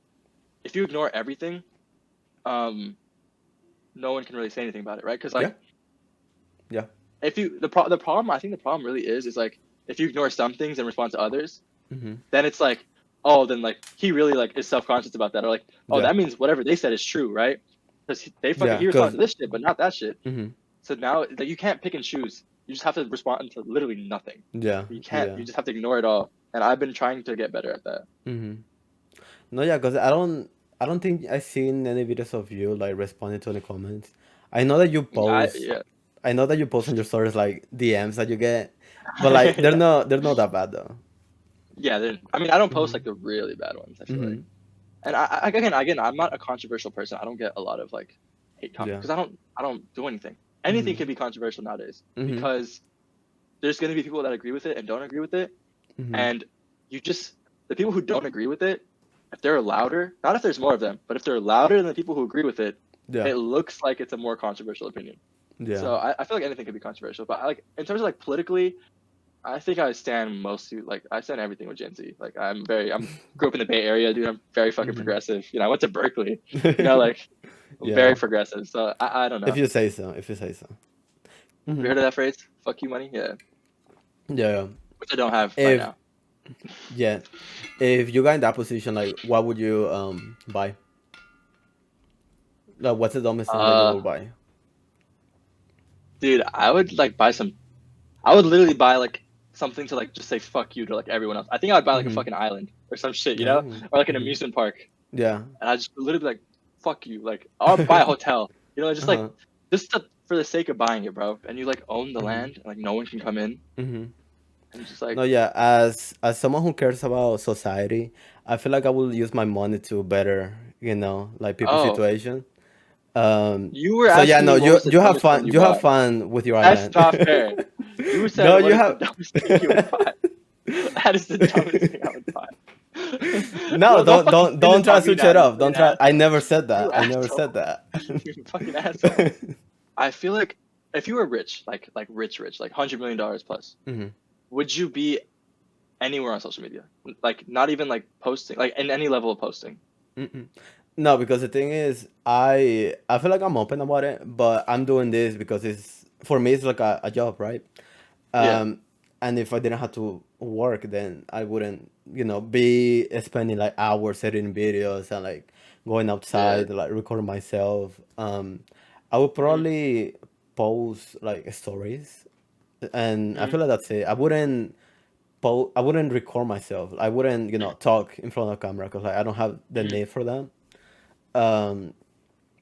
if you ignore everything, um, no one can really say anything about it, right? Because
Yeah.
like
Yeah.
if you the problem I think the problem really is like if you ignore some things and respond to others,
Mm-hmm.
then it's like, oh, then like he really like is self conscious about that, or like, oh,
Yeah.
that means whatever they said is true, right? Because
Yeah.
he responded
Because.
to this shit, but not that shit.
Mm-hmm.
So now like you can't pick and choose. You just have to respond to literally nothing.
Yeah.
You can't.
Yeah.
You just have to ignore it all. And I've been trying to get better at that.
Mm-hmm. No, yeah, because I don't think I've seen any videos of you like responding to any comments. I know that you post.
Yeah,
I know that you post on your stories like DMs that you get, but like
yeah,
they're not that bad though.
yeah. I mean, I don't post
Mm-hmm.
like the really bad ones. I feel like,
Mm-hmm.
and again, I'm not a controversial person. I don't get a lot of like hate comments
Yeah.
because I don't do anything. Anything
Mm-hmm.
can be controversial nowadays
Mm-hmm.
because there's going to be people that agree with it and don't agree with it,
Mm-hmm.
and you just the people who don't agree with it, if they're louder, not if there's more of them, but if they're louder than the people who agree with it,
Yeah.
it looks like it's a more controversial opinion.
Yeah.
So I feel like anything could be controversial, but like in terms of like politically, I think I stand mostly like I stand everything with Gen Z. Like I'm grew up in the Bay Area, dude. I'm very fucking
Mm-hmm.
progressive. You know, I went to Berkeley. You know, like
Yeah.
very progressive. So I don't
If
know.
you say so. If you say so.
Have you
Mm-hmm.
heard of that phrase? Fuck you, money. Yeah,
Yeah.
which I don't have right
If
now.
yeah, if you got in that position, like, what would you buy? Like, what's the dumbest thing that you
Uh,
will buy?
dude, I would like buy some. I would literally buy like something to like just say fuck you to like everyone else. I think I would buy like a
Mm-hmm.
fucking island or some shit, you know,
Oh.
or like an
Mm-hmm.
amusement park,
Yeah.
and I just literally be like fuck you, like or buy a hotel, you know, just like
Uh-huh.
for the sake of buying it, bro, and you like own the
Mm-hmm.
land, and, like no one can come in,
Mm-hmm.
and just like
No, yeah. As someone who cares about society, I feel like I will use my money to better, like people's
oh,
situation. Um.
you were
So yeah,
asking
no,
me what
you
was the
you have
dumbest thing
fun.
you
You have
bought.
fun with your
That's
island.
not fair. You said
No,
what
you
is the
have.
dumbest thing you would buy? That is the dumbest thing I would buy.
No,
Don't
don't
fucking
don't
spin this
don't try to
on me
switch
now,
it
you
up.
fucking
Don't try. I
asshole.
never said that.
You
I never said
asshole.
that.
You fucking asshole. I feel like if you were rich, like rich, like $100 million plus,
Hmm.
would you be anywhere on social media? Like not even like posting, like in any level of posting.
Mm-mm. No, because the thing is, I feel like I'm open about it, but I'm doing this because it's for me it's like a job, right?
Yeah.
Um, and if I didn't have to work, then I wouldn't, be spending like hours editing videos and like going
Yeah.
outside, like recording myself. I would
Hmm.
probably post like stories, and I
Hmm.
feel like that's it. I wouldn't record myself. I wouldn't, talk in front of the camera because like I don't have the
Hmm.
need for that. Um,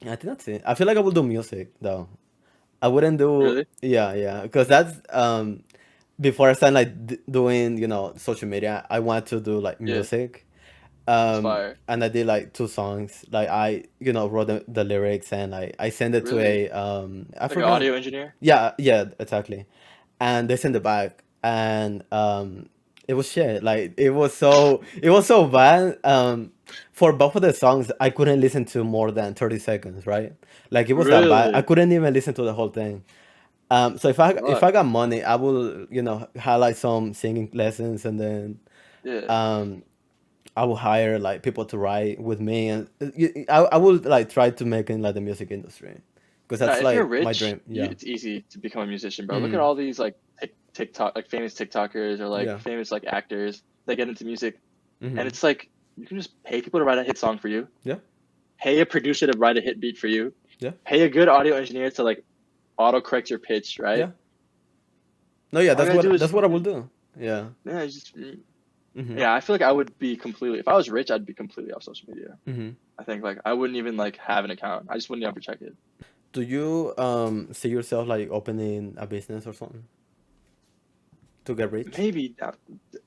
I think that's it. I feel like I would do music though. I wouldn't do,
Really?
yeah, yeah, because that's before I started like doing, social media. I wanted to do like
Yeah.
music,
It's fire.
and I did like two songs. Like I, wrote the lyrics and I sent it to
Really?
a I
Like an
forgot.
audio engineer?
Yeah, yeah, exactly. And they sent it back, and it was shit. Like it was so bad. For both of the songs, I couldn't listen to more than 30 seconds. Right? Like it was that bad. I
Really?
couldn't even listen to the whole thing. So if I
Fuck.
got money, I will highlight some singing lessons, and then
Yeah.
um I will hire like people to write with me, and I will like try to make it in like the music industry, because
Now,
that's
if you're
like my
rich,
dream. Yeah.
it's easy to become a musician, bro. Look at
Mm.
all these like TikTok, like famous TikTokers or like
Yeah.
famous like actors. They get into music, and
Hmm.
it's like you can just pay people to write a hit song for you,
Yeah.
pay a producer to write a hit beat for you,
Yeah.
pay a good audio engineer to like auto correct your pitch, right?
Yeah. No, yeah,
All you
that's
gotta do
what
is
that's what I will
fucking
do. Yeah.
yeah, just
Hmm.
yeah. I feel like I would be completely. If I was rich, I'd be completely off social media.
Hmm.
I think like I wouldn't even like have an account. I just wouldn't ever check it.
Do you see yourself like opening a business or something to get rich?
Maybe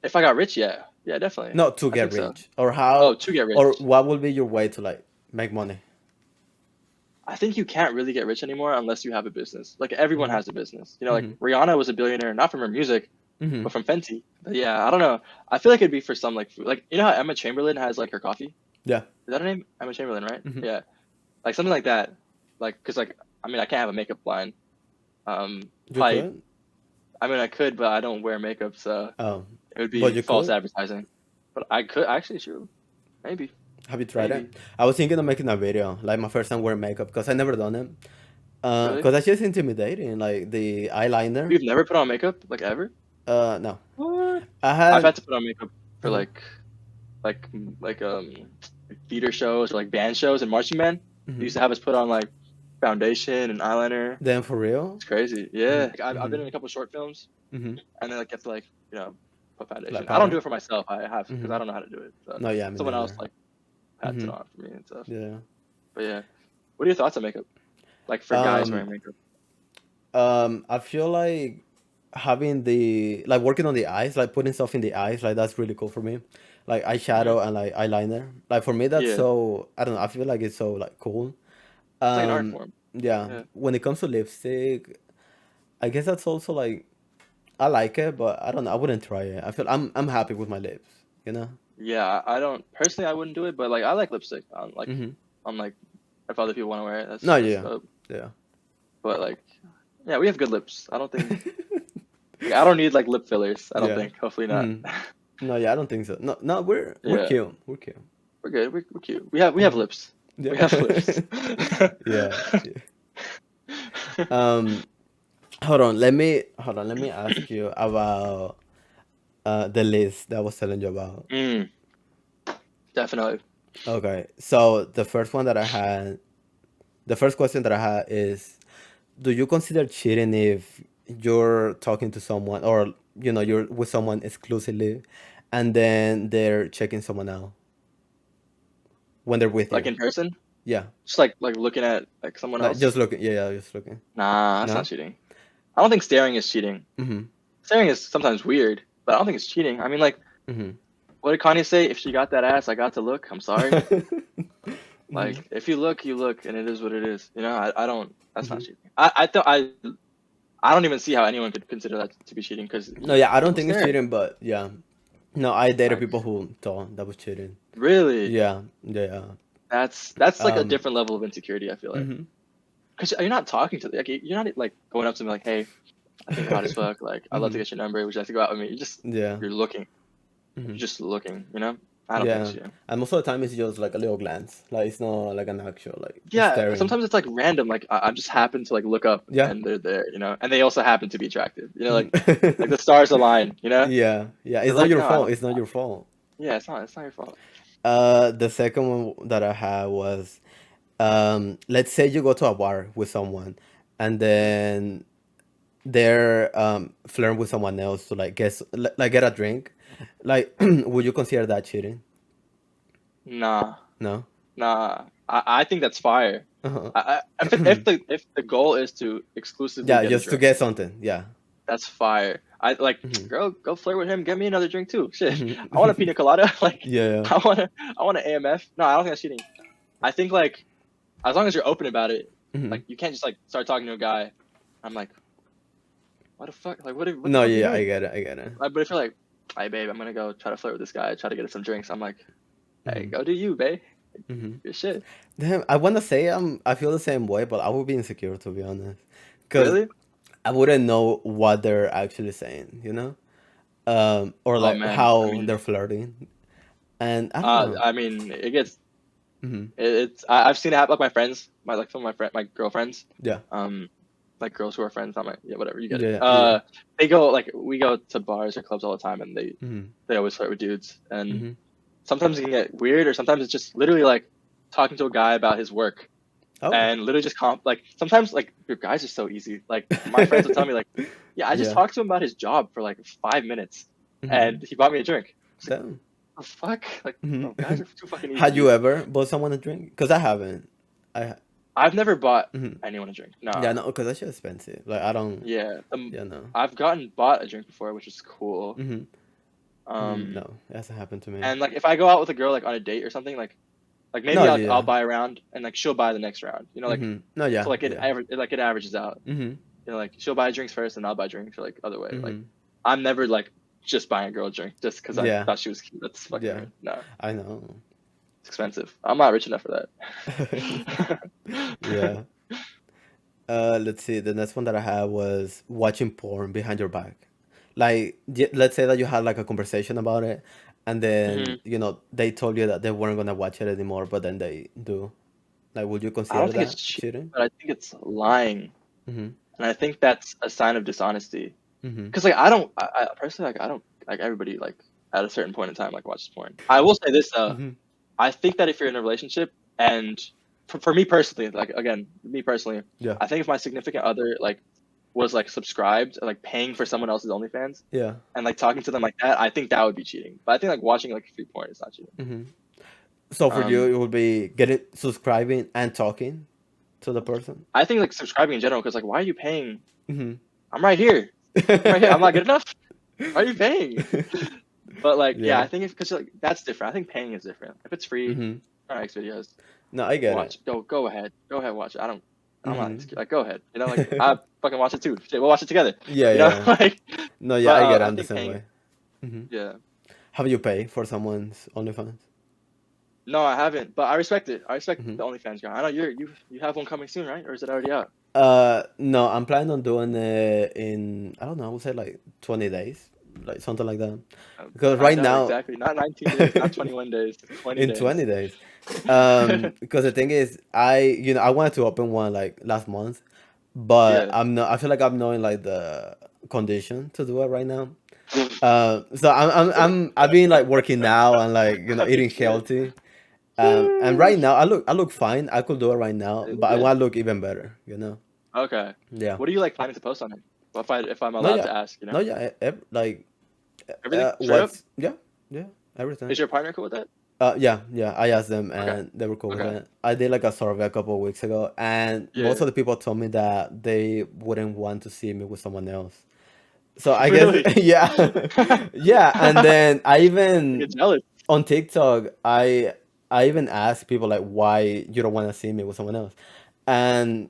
if I got rich, yeah, yeah, definitely.
No, to
I
get
think so.
rich, or
Oh,
how,
to get
or
rich.
what will be your way to like make money?
I think you can't really get rich anymore unless you have a business. Like everyone
Hmm.
has a business. You know, like
Hmm.
Rihanna was a billionaire not from her music,
Hmm.
but from Fenty. But yeah, I don't know. I feel like it'd be for some like food. Like you know how Emma Chamberlain has like her coffee.
Yeah.
Is that her name? Emma Chamberlain, right?
Hmm.
Yeah, like something like that. Like, cause like I mean I can't have a makeup line.
You
Probably.
could.
I mean I could, but I don't wear makeup, so
Oh,
it would
but
be
you
false
could.
advertising. But I could actually, sure, maybe,
Have you tried it?
maybe.
I was thinking of making a video, like my first time wearing makeup, because I never done it.
Really?
Because that's just intimidating, like the eyeliner.
You've never put on makeup like ever?
No,
What?
I
I've
had.
had to put on makeup for
Uh-huh.
like like like theater shows or like band shows and marching band. They
Hmm.
used to have us put on like foundation and eyeliner.
Then for real.
It's crazy.
Hmm.
Yeah, like, I've
Hmm.
been in a couple short films,
Hmm.
and then like get to like put
Like
foundation. I don't do
powder.
it for myself. I have because
Hmm.
I don't know how to do it. So
No, yeah, me
someone else
neither.
like pats
Hmm.
it on for me and stuff.
Yeah.
But yeah, what are your thoughts on makeup? Like for guys
Um.
wearing makeup?
I feel like having the like working on the eyes, like putting stuff in the eyes, like that's really cool for me. Like
Hmm.
eyeshadow and like eyeliner. Like for me, that's
Yeah,
so I don't know. I feel like it's so like cool.
it's like an art
Um.
form.
Yeah.
Yeah,
When it comes to lipstick, I guess that's also like I like it, but I don't know. I wouldn't try it. I feel I'm happy with my lips. You know.
yeah. I don't personally. I wouldn't do it, but like I like lipstick
Mm-hmm.
on like if other people want to wear it,
No.
that's
Yeah.
dope.
Yeah.
But like, yeah, we have good lips. I don't think like, I don't need like lip fillers. I don't
Yeah.
think. Hopefully not.
Mm-hmm. No. Yeah. I don't think so. No. No. We're
Yeah,
cute. We're cute.
we're good. We're cute. We have
Mm-hmm.
lips.
Yeah.
We have lips.
Yeah. Yeah. Um. Hold on. Let me ask you about the list that I was telling you about.
Mm, definitely.
Okay. So the first question that I had is, do you consider cheating if you're talking to someone or you're with someone exclusively, and then they're checking someone out when they're with
Like
you?
in person,
Yeah.
just like looking at like someone
Like
else.
just looking. Yeah. Yeah. Just looking.
Nah, that's not
No.
cheating. I don't think staring is cheating.
Mm-hmm.
Staring is sometimes weird, but I don't think it's cheating. I mean, like,
Mm-hmm.
what did Kanye say? If she got that ass, I got to look. I'm sorry.
Mm-hmm.
Like, if you look, you look, and it is what it is. You know, I don't. That's not
Mm-hmm.
cheating. I don't even see how anyone could consider that to be cheating because
No, yeah, I don't
people
think it's
stare.
cheating, but yeah. No, I dated
Like,
people who thought that was cheating.
really,
Yeah, yeah.
that's like a
Um,
different level of insecurity. I feel like
hmm.
because you're not talking to like you're not like going up to me like, hey, I think you're hot as fuck. Like, I'd love to
Hmm.
get your number. Would you like to go out with me?
Yeah.
You're looking.
Hmm.
You're just looking. You know. I don't think it's
Yeah.
cheating.
And most of the time it's just like a little glance. Like it's not like an actual like
Yeah,
staring.
sometimes it's like random. Like I just happen to like look up
Yeah.
and they're there, you know, and they also happen to be attractive. You know, like
Mhm.
the stars align. You know,
Yeah, yeah.
but
It's not
like
your
no, I
fault.
don't.
It's not your fault.
Yeah, it's not your fault.
The second one that I had was, let's say you go to a bar with someone, and then they're flirting with someone else to like get a drink. Like, would you consider that cheating?
Nah,
No.
nah. I think that's fire.
Uh-huh.
If the goal is to exclusively
Yeah,
get a
just to
drink,
get something. Yeah.
that's fire. I like,
Hmm.
girl, go flirt with him. Get me another drink too. Shit, I want a
Hmm.
pina colada. Like,
Yeah.
I want an AMF. No, I don't think that's cheating. I think like as long as you're open about it,
Hmm.
like you can't just like start talking to a guy. I'm like, what the fuck? Like, what the
No,
fuck are you
yeah, I
doing?
get it. I get it.
Like, but if you're like, hey babe, I'm gonna go try to flirt with this guy, try to get us some drinks. I'm like, hey,
Hmm.
go do you, babe.
Hmm.
Your shit.
Damn, I want to say I feel the same way, but I would be insecure to be honest, because
Really?
I wouldn't know what they're actually saying, or
Oh
like
man. I
how
mean,
they're flirting, and I don't know.
I mean, it gets
Hmm.
it's. I've seen it happen. Like my friends, like some of my girlfriends,
Yeah,
um, like girls who are friends. Not my yeah, whatever. You get it.
yeah, yeah.
They go like we go to bars or clubs all the time, and
Hmm.
they always flirt with dudes. And
Hmm.
sometimes it can get weird, or sometimes it's just literally like talking to a guy about his work
Oh.
and literally just like sometimes like your guys are so easy. Like my friends will tell me like, yeah, I just
Yeah.
talked to him about his job for like 5 minutes, and
Hmm.
he bought me a drink. It's like,
Damn.
the fuck, like,
Hmm.
bro, guys are too fucking easy,
Had you
dude.
ever bought someone a drink? Because I haven't. I.
I've never bought
Mhm.
anyone a drink.
Yeah,
Nah,
no, because that's just expensive. Like I don't.
yeah,
Yeah, no.
I've gotten bought a drink before, which is cool.
Hmm. Hmm.
Um,
No, it hasn't happened to me.
and like if I go out with a girl like on a date or something, like
No,
maybe I'll
yeah.
buy a round and like she'll buy the next round. You know, like
Hmm. No,
so
yeah,
like
yeah.
it averages out.
Hmm.
You know, like she'll buy drinks first and I'll buy drinks or like other way. Like
Hmm.
I'm never like just buying a girl a drink just because I
Yeah,
thought she was cute. That's fucking
yeah.
weird. No.
I know.
It's expensive. I'm not rich enough for
Yeah.
that.
Let's see. The next one that I had was watching porn behind your back. Like, let's say that you had like a conversation about it, and then
Hmm.
they told you that they weren't gonna watch it anymore, but then they do. Like, would you
I don't
consider
think it's
that
cheating,
cheating?
but I think it's lying,
Mm-hmm.
and I think that's a sign of dishonesty.
Mm-hmm.
Because like I personally like I don't like everybody like at a certain point in time like watches porn. I will say this though.
Mm-hmm.
I think that if you're in a relationship and for me personally, like again, me personally,
Yeah.
I think if my significant other like was like subscribed and like paying for someone else's OnlyFans
Yeah.
and like talking to them like that, I think that would be cheating. But I think like watching like free porn is not cheating.
Mm-hmm. So for you,
Um,
it would be getting subscribing and talking to the person.
I think like subscribing in general because like why are you paying?
Mm-hmm.
I'm right here. I'm right here. I'm not good enough. Why are you paying? But like yeah,
Yeah.
I think if because like that's different. I think paying is different. If it's free,
Mm-hmm.
or X videos,
No, I get it.
watch. Go ahead. Go ahead. Watch it. I don't. I'm not
Mm-hmm.
insecure. Like go ahead. You know like I fucking watch it too. Shit, we'll watch it together.
Yeah,
You know
yeah.
like.
No, yeah,
But
I get it.
I
I'm the
think
same
paying.
way. Mm-hmm.
Yeah.
Have you paid for someone's OnlyFans?
No, I haven't. But I respect it. I respect
Mm-hmm.
the OnlyFans guy. I know you have one coming soon, right? Or is it already out?
No, I'm planning on doing it in, I don't know, I would say like 20 days, like something like that. Because
I
right
know
now,
exactly. Not 19 days. Not 21 days. 20
in 20
days.
days. Because the thing is, I wanted to open one like last month, but
Yeah.
I feel like I'm not in like the condition to do it right now. So I've been like working now and like, eating
Shit.
healthy. And right now I look fine. I could do it right now, but I
Good.
want to look even better.
Okay.
Yeah.
What are you like planning to post on it? Well, if I'm
No,
allowed
yeah.
to ask,
No, yeah. Like,
everything straight up.
what's, yeah, yeah, everything.
Is your partner cool with that?
Yeah, yeah. I asked them
Okay.
and they were cool with
Okay.
it. I did like a survey a couple of weeks ago, and most
Yeah.
of the people told me that they wouldn't want to see me with someone else. So I guess,
Really?
yeah, yeah. And then I
I
even
get jealous.
on TikTok, I even asked people like why you don't want to see me with someone else, and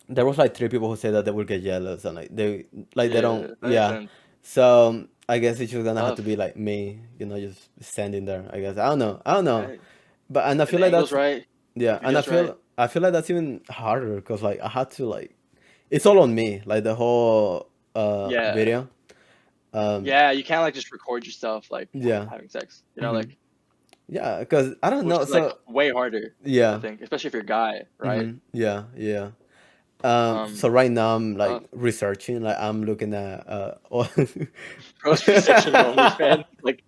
there was like three people who said that they would get jealous and they
Yeah,
don't,
that makes
yeah.
sense.
So I guess it's just gonna have to be
Tough.
like me, just standing there. I guess I don't know,
Right.
but and I
If
feel
the
like
angle's
that's,
right,
yeah, and I
video's right.
feel I feel like that's even harder because like I had to like it's all on me, like the whole
Yeah.
video. Um,
Yeah, you can't like just record yourself like
yeah,
having sex.
hmm, yeah, because I don't
Which
know.
is like
So
way harder, I
yeah,
think, especially if you're a guy, right?
yeah, yeah. So
Um,
right now I'm like
tough.
researching, like I'm looking at
Bro's researching your OnlyFans, like,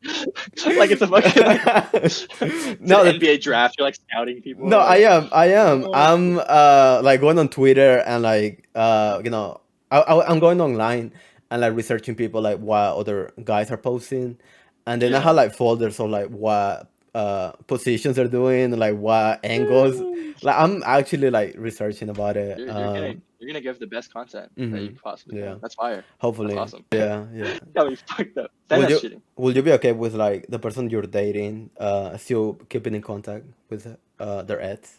like it's a fucking like it's an
no,
NBA draft. You're like scouting
no,
people,
I
like,
am, I am.
oh,
I'm like going on Twitter and like I'm going online and like researching people like what other guys are posting, and then I have
yeah.
like folders of like what positions they're doing, like what angles. Like I'm actually like researching about it.
You're gonna give the best content that you possibly
Yeah,
can. That's fire. That's
hopefully.
awesome.
Yeah, yeah.
Got me fucked up. Then
Would
that's
you
cheating.
would you be okay with like the person you're dating still keeping in contact with their ex?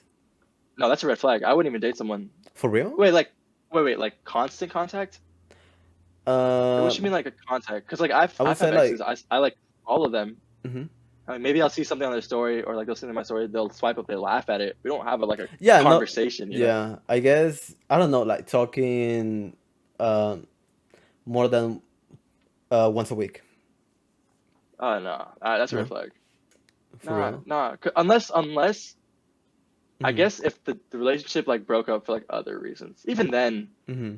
No, that's a red flag. I wouldn't even date someone.
For real?
Wait, like, wait, like constant contact? What you
Um,
mean like a contact? Because like
I would
I've
say
have exes.
like,
I like all of them.
hmm,
I mean, maybe I'll see something on their story or like they'll see my story. They'll swipe up. They laugh at it. We don't have like a
yeah, no,
conversation, you know?
yeah. I guess I don't know, like talking um more than once a week.
Oh no, that's a red
No,
flag.
for
Nah,
real.
nah. Unless I
Hmm,
guess if the relationship like broke up for like other reasons, even then,
hmm,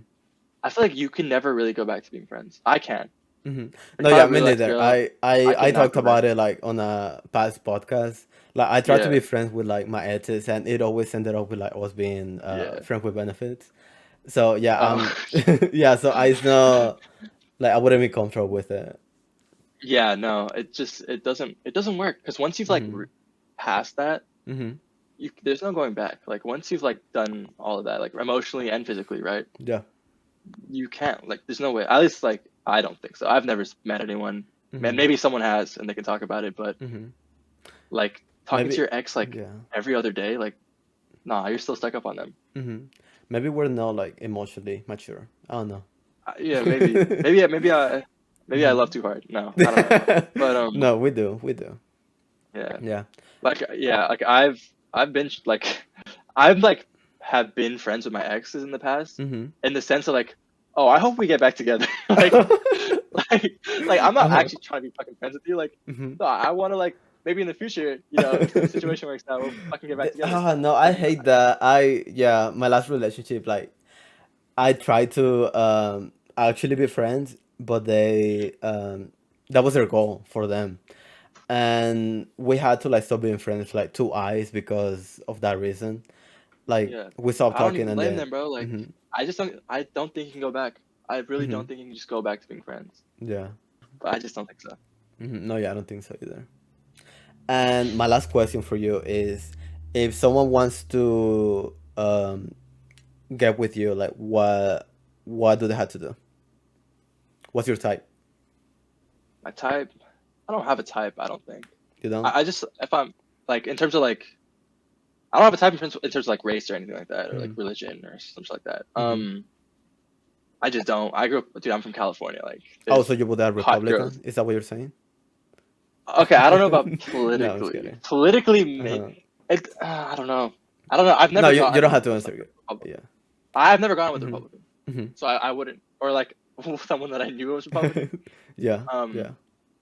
I feel like you can never really go back to being friends. I can.
hmm.
Like
No,
if I
yeah, me
really like a
neither.
girl,
I
cannot
talked
go back.
about it like on a past podcast. Like I tried to be
Yeah,
friends with like my exes, and it always ended up with like us being
yeah.
friends with benefits. So yeah,
Oh,
yeah. So I know like I wouldn't be comfortable with it.
yeah. No, it doesn't work because once you've like
Hmm,
past that,
hmm,
there's no going back. Like once you've like done all of that, like emotionally and physically, right?
yeah.
You can't like. There's no way. At least like I don't think so. I've never met anyone. Man,
Hmm,
maybe someone has and they can talk about it, but
hmm.
like talking to
Maybe,
your ex like
yeah.
every other day, like nah, you're still stuck up on them.
Hmm. Maybe we're not like emotionally mature. I don't know.
Yeah, maybe I love
Hmm.
too hard. No, I don't know, but
No, we do. We do.
Yeah.
Yeah.
Like yeah, like I've been like I've like have been friends with my exes in the past
Mm-hmm.
in the sense of like, oh, I hope we get back together. like like I'm not
Uh-huh.
actually trying to be fucking friends with you. Like
Mm-hmm.
no, I want to like maybe in the future, if the situation works out, we'll fucking get back together.
No, I
Like
hate that. Yeah, my last relationship, like I tried to actually be friends, but they that was their goal for them. And we had to like stop being friends for like 2 eyes because of that reason. Like
yeah,
we stopped
I don't
talking
even
and
blame
then
them, bro. Like
hmm
I don't think you can go back. I really
hmm
don't think you can just go back to being friends.
yeah.
But I just don't think so.
No, yeah, I don't think so either. And my last question for you is, if someone wants to get with you, like what do they have to do? What's your type?
My type, I don't have a type. I don't think.
You don't?
I just if I'm like in terms of like I don't have a type in terms of like race or anything like that or like
Mm-hmm.
religion or something like that.
Mm-hmm.
I just don't. I grew up, dude. I'm from California. Like,
Oh,
there's
so you would have
hot girls.
Republican? Is that what you're saying?
Okay, I don't know about
No, I'm just
politically.
kidding.
Politically,
Uh-huh.
it. I don't know. I don't know. I've
No,
never
you don't
gotten
have to
with
answer
like a
it.
Republican.
Yeah.
I've never gone with a
Mm-hmm.
Republican,
Mm-hmm.
so I wouldn't. Or like someone that I knew was Republican.
Yeah.
Um,
Yeah.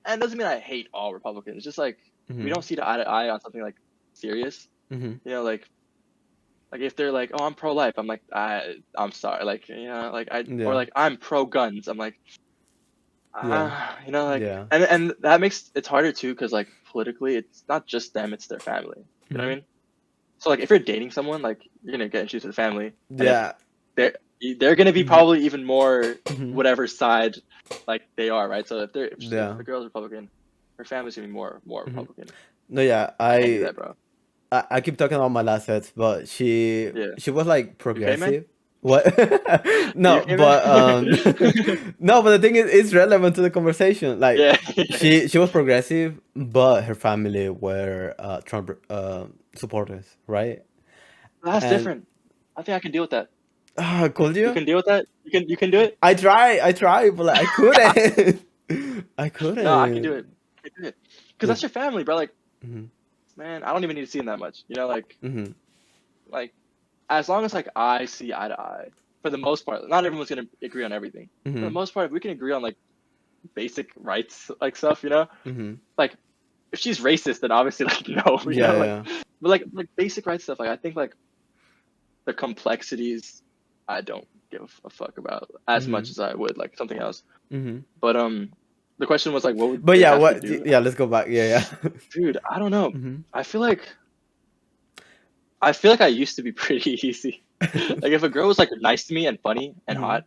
and it doesn't mean I hate all Republicans. It's just like we
Mm-hmm.
don't see eye to eye on something like serious.
Mm-hmm.
Like if they're like, oh, I'm pro life, I'm like, I'm sorry, like or
Yeah.
like I'm pro guns, I'm like,
Yeah.
like,
Yeah.
and that makes it's harder too, because like politically, it's not just them, it's their family. You know what I
Mm-hmm.
mean? So like if you're dating someone, like you're gonna get introduced to the family, and if
Yeah.
they're they're gonna be
Mm-hmm.
probably even more
Mm-hmm.
whatever side like they are, right? So if
Yeah.
the girl's Republican, her family's gonna be more
Mm-hmm.
Republican.
No, yeah.
I can't do that, bro.
I keep talking about my last ex, but
Yeah,
she was like
you okay, man?
progressive. What?
You
No,
okay, man?
but no, but the thing is, it's relevant to the conversation. Like,
Yeah, yeah.
she was progressive, but her family were Trump supporters, right?
That's
And
different. I think I can deal with that.
could
You
you?
can deal with that. You can do it.
I try, but like, I couldn't. I
No, I can do it.
couldn't.
I can do it. Because
Like,
that's your family, bro. Like,
hmm
man, I don't even need to see them that much.
hmm
Like as long as like I see eye to eye, for the most part, not everyone's gonna agree on everything. For the
hmm
most part, if we can agree on like basic rights, like stuff,
hmm
like if she's racist, then obviously like no,
Yeah,
like,
yeah.
but like basic rights stuff, like I think like the complexities, I don't give a fuck about as much
hmm
as I would like something else.
hmm
But the question was like, what would
But
they
yeah,
have to
what?
do?
Yeah, let's go back. Yeah, yeah.
Dude, I don't know.
hmm
I feel like I feel like I used to be pretty easy. Like if a girl was like nice to me and funny and
hmm
hot,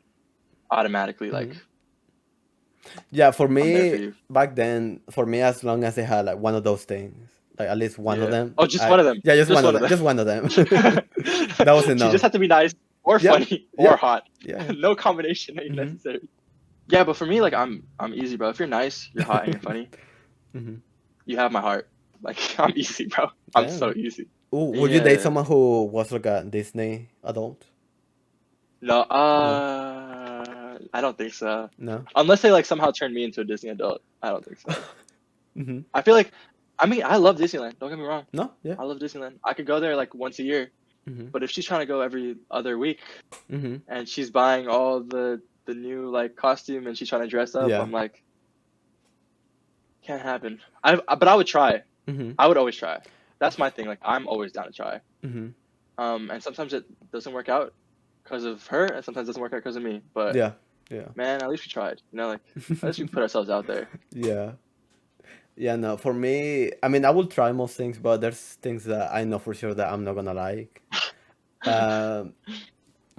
automatically like
hmm Yeah, for
I'm there for
me
you.
back then, for me, as long as they had like one of those things, like at least one of
Yeah.
them,
Oh, just one of them.
yeah, just
Just
one of
one of
them,
them.
just one of them. That was
She just
enough.
had to be nice or
Yeah,
funny or
yeah,
hot.
yeah,
No combination ain't
yeah.
necessary. Yeah, but for me, like I'm easy, bro. If you're nice, you're hot, and you're funny,
hmm
you have my heart. Like I'm easy, bro. I'm so
Damn.
easy.
Ooh, would you date
Yeah.
someone who was like a Disney adult?
No,
No,
I don't think so.
no.
Unless they like somehow turn me into a Disney adult. I don't think so.
hmm
I feel like, I mean, I love Disneyland. Don't get me wrong.
No, yeah.
I love Disneyland. I could go there like once a year,
hmm
but if she's trying to go every other week
hmm
and she's buying all the new like costume and she's trying to dress up,
Yeah.
I'm like, can't happen. But I would try.
hmm
I would always try. That's my thing. Like I'm always down to try.
hmm
And sometimes it doesn't work out because of her, and sometimes it doesn't work out because of me. But
Yeah, yeah.
man, at least we tried. Like at least we put ourselves out there.
Yeah. Yeah, no, for me, I mean, I will try most things, but there's things that I know for sure that I'm not gonna like. Um,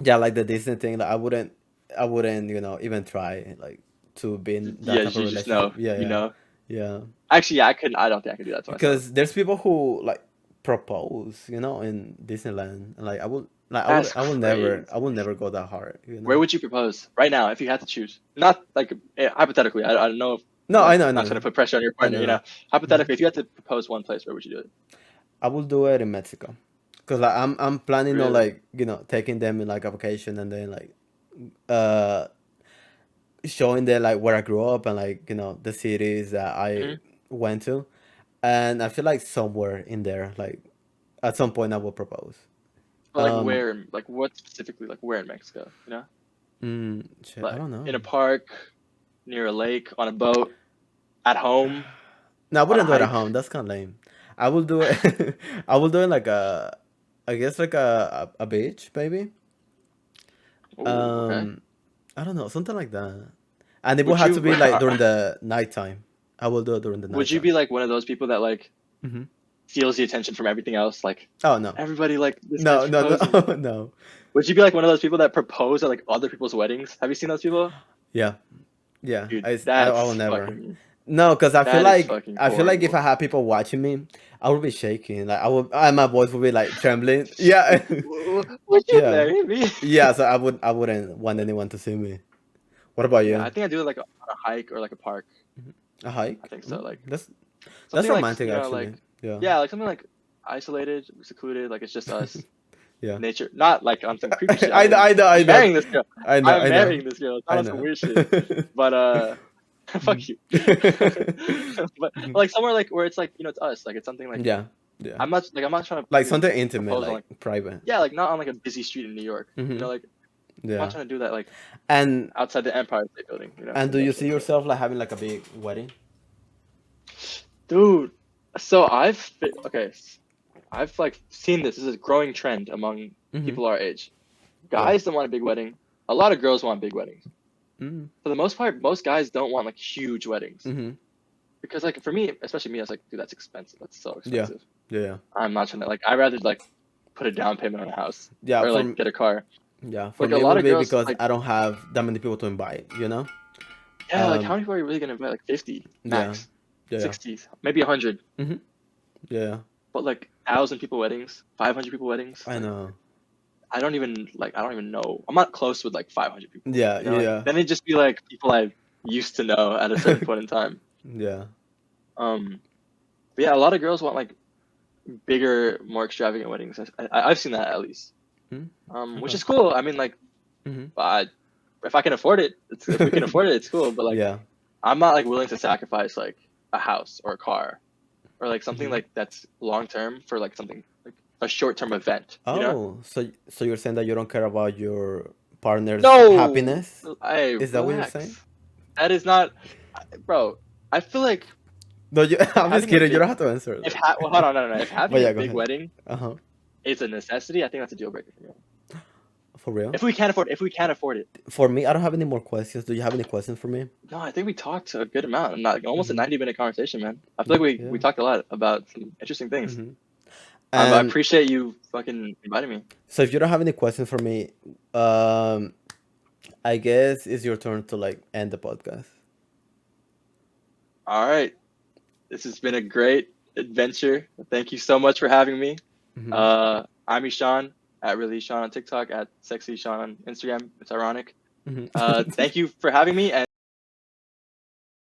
yeah, like the Disney thing, like I wouldn't, even try like to be in that
Yeah,
type of
you just know.
relationship. Yeah,
You
yeah,
know.
yeah.
Actually, yeah, I couldn't. I don't think I could do that to myself.
Because there's people who like propose, in Disneyland, and like
That's
I will never,
crazy.
go that hard, you
Where
know.
would you propose right now if you had to choose? Not like hypothetically. I don't know if
No, I
like
know, I
not trying to
know,
put pressure on your
I
partner.
know. Mhm.
Hypothetically, if you had to propose one place, where would you do it?
I will do it in Mexico, because like I'm planning on
Really?
like taking them in like a vacation and then like uh showing them like where I grew up and like the cities that I
Hmm.
went to, and I feel like somewhere in there, like at some point, I will propose.
But like
Um,
where? Like what specifically? Like where in Mexico? You know,
shit, I
like
don't
in a
know.
park, near a lake, on a boat, at home,
No, I
on a
wouldn't do it at
hike.
home. That's kind of lame. I will do it. I will do it like I guess like a beach, maybe.
Ooh, okay.
Um, I don't know, something like that. And it will
Would
have to
you
be like during the nighttime. I will do it during the
would you
nighttime.
be like one of those people that like
Hmm.
steals the attention from everything else? Like
Oh no,
everybody, like this guy's
no, no,
proposing.
no, no.
Would you be like one of those people that propose at like other people's weddings? Have you seen those people?
Yeah, yeah.
Dude,
I will never.
fucking
No, because
that is fucking
I feel like if
horrible.
I had people watching me, I would be shaking. Like I would, and my voice would be like trembling. Yeah,
Would you
yeah,
marry me?
yeah. So I wouldn't want anyone to see me. What about
Yeah, I
you?
think I do it like on a hike or like a park.
A
I
hike?
think so. Like
That's
something like,
romantic,
like
actually. Yeah,
yeah, like something like isolated, secluded, like it's just us.
yeah.
Nature, not like on some creepy shit.
I know, I know, I
I'm
know,
marrying this girl.
I know,
I'm
I know,
marrying this girl. It's not
I
on some
know.
weird shit. But fuck
Mhm.
you. But
Mhm.
like somewhere like where it's like it's us. Like it's something like
Yeah, yeah.
I'm not trying to
Like
fucking
something intimate,
propose on
like
like
private.
yeah, like not on like a busy street in New York.
Hmm.
Like I'm not
Yeah.
trying to do that like
And
outside the Empire State Building.
and do
Maybe
you
that's
see
what I'm saying.
yourself like having like a big wedding?
Dude, so okay, I've like seen this. This is a growing trend among
Hmm.
people our age.
Yeah.
Guys don't want a big wedding. A lot of girls want big weddings.
Hmm.
For the most part, most guys don't want like huge weddings
Hmm.
because like for me, especially me, I was like, dude, that's expensive. That's so
Yeah.
expensive.
Yeah.
I'm not trying to like. I'd rather like put a down payment on a house
Yeah.
or like get a car.
For
Like a
me, it
lot
would
of
be
girls
because
like
I don't have that many people to invite. You know.
yeah, like how
Um.
many people are you really gonna invite? Like 50
Yeah.
max,
Yeah.
60, maybe 100.
Hmm. Yeah.
But like 1,000 people weddings, 500 people weddings,
I
like
know.
I don't even know. I'm not close with like 500 people.
Yeah.
Like
Yeah.
then it'd just be like people I used to know at a certain point in time.
Yeah.
Um, but yeah, a lot of girls want like bigger, more extravagant weddings. I've seen that at least.
Mm.
Which
Okay.
is cool. I mean, like,
Hmm.
I, if I can afford it, if we can afford it, it's cool. But like,
Yeah.
I'm not like willing to sacrifice like a house or a car or like something
Hmm.
like that's long term for like something like a short term event.
Oh, so you're saying that you don't care about your partner's
No,
happiness?
hey,
Is that what you're saying?
relax. That is not, bro. I feel like
No, I'm just
having a
kidding. You
big,
don't have to answer
if
that.
well, hold on, no. If
But
having a
yeah, go
big
ahead.
wedding
Uh-huh.
is a necessity, I think that's a deal breaker for me.
For real?
If we can't afford it.
For me, I don't have any more questions. Do you have any questions for me?
No, I think we talked a good amount. Like almost a
Mm-hmm.
90-minute conversation, man. I feel like
Yeah,
we
yeah.
talked a lot about some interesting things.
Mm-hmm.
I
And
appreciate you fucking inviting me.
so if you don't have any questions for me, um, I guess it's your turn to like end the podcast.
All right. This has been a great adventure. Thank you so much for having me.
Mm-hmm.
I'm Ishaan at reallyishaan on TikTok, at sexyishaan on Instagram. It's ironic.
Mm-hmm.
Thank you for having me. And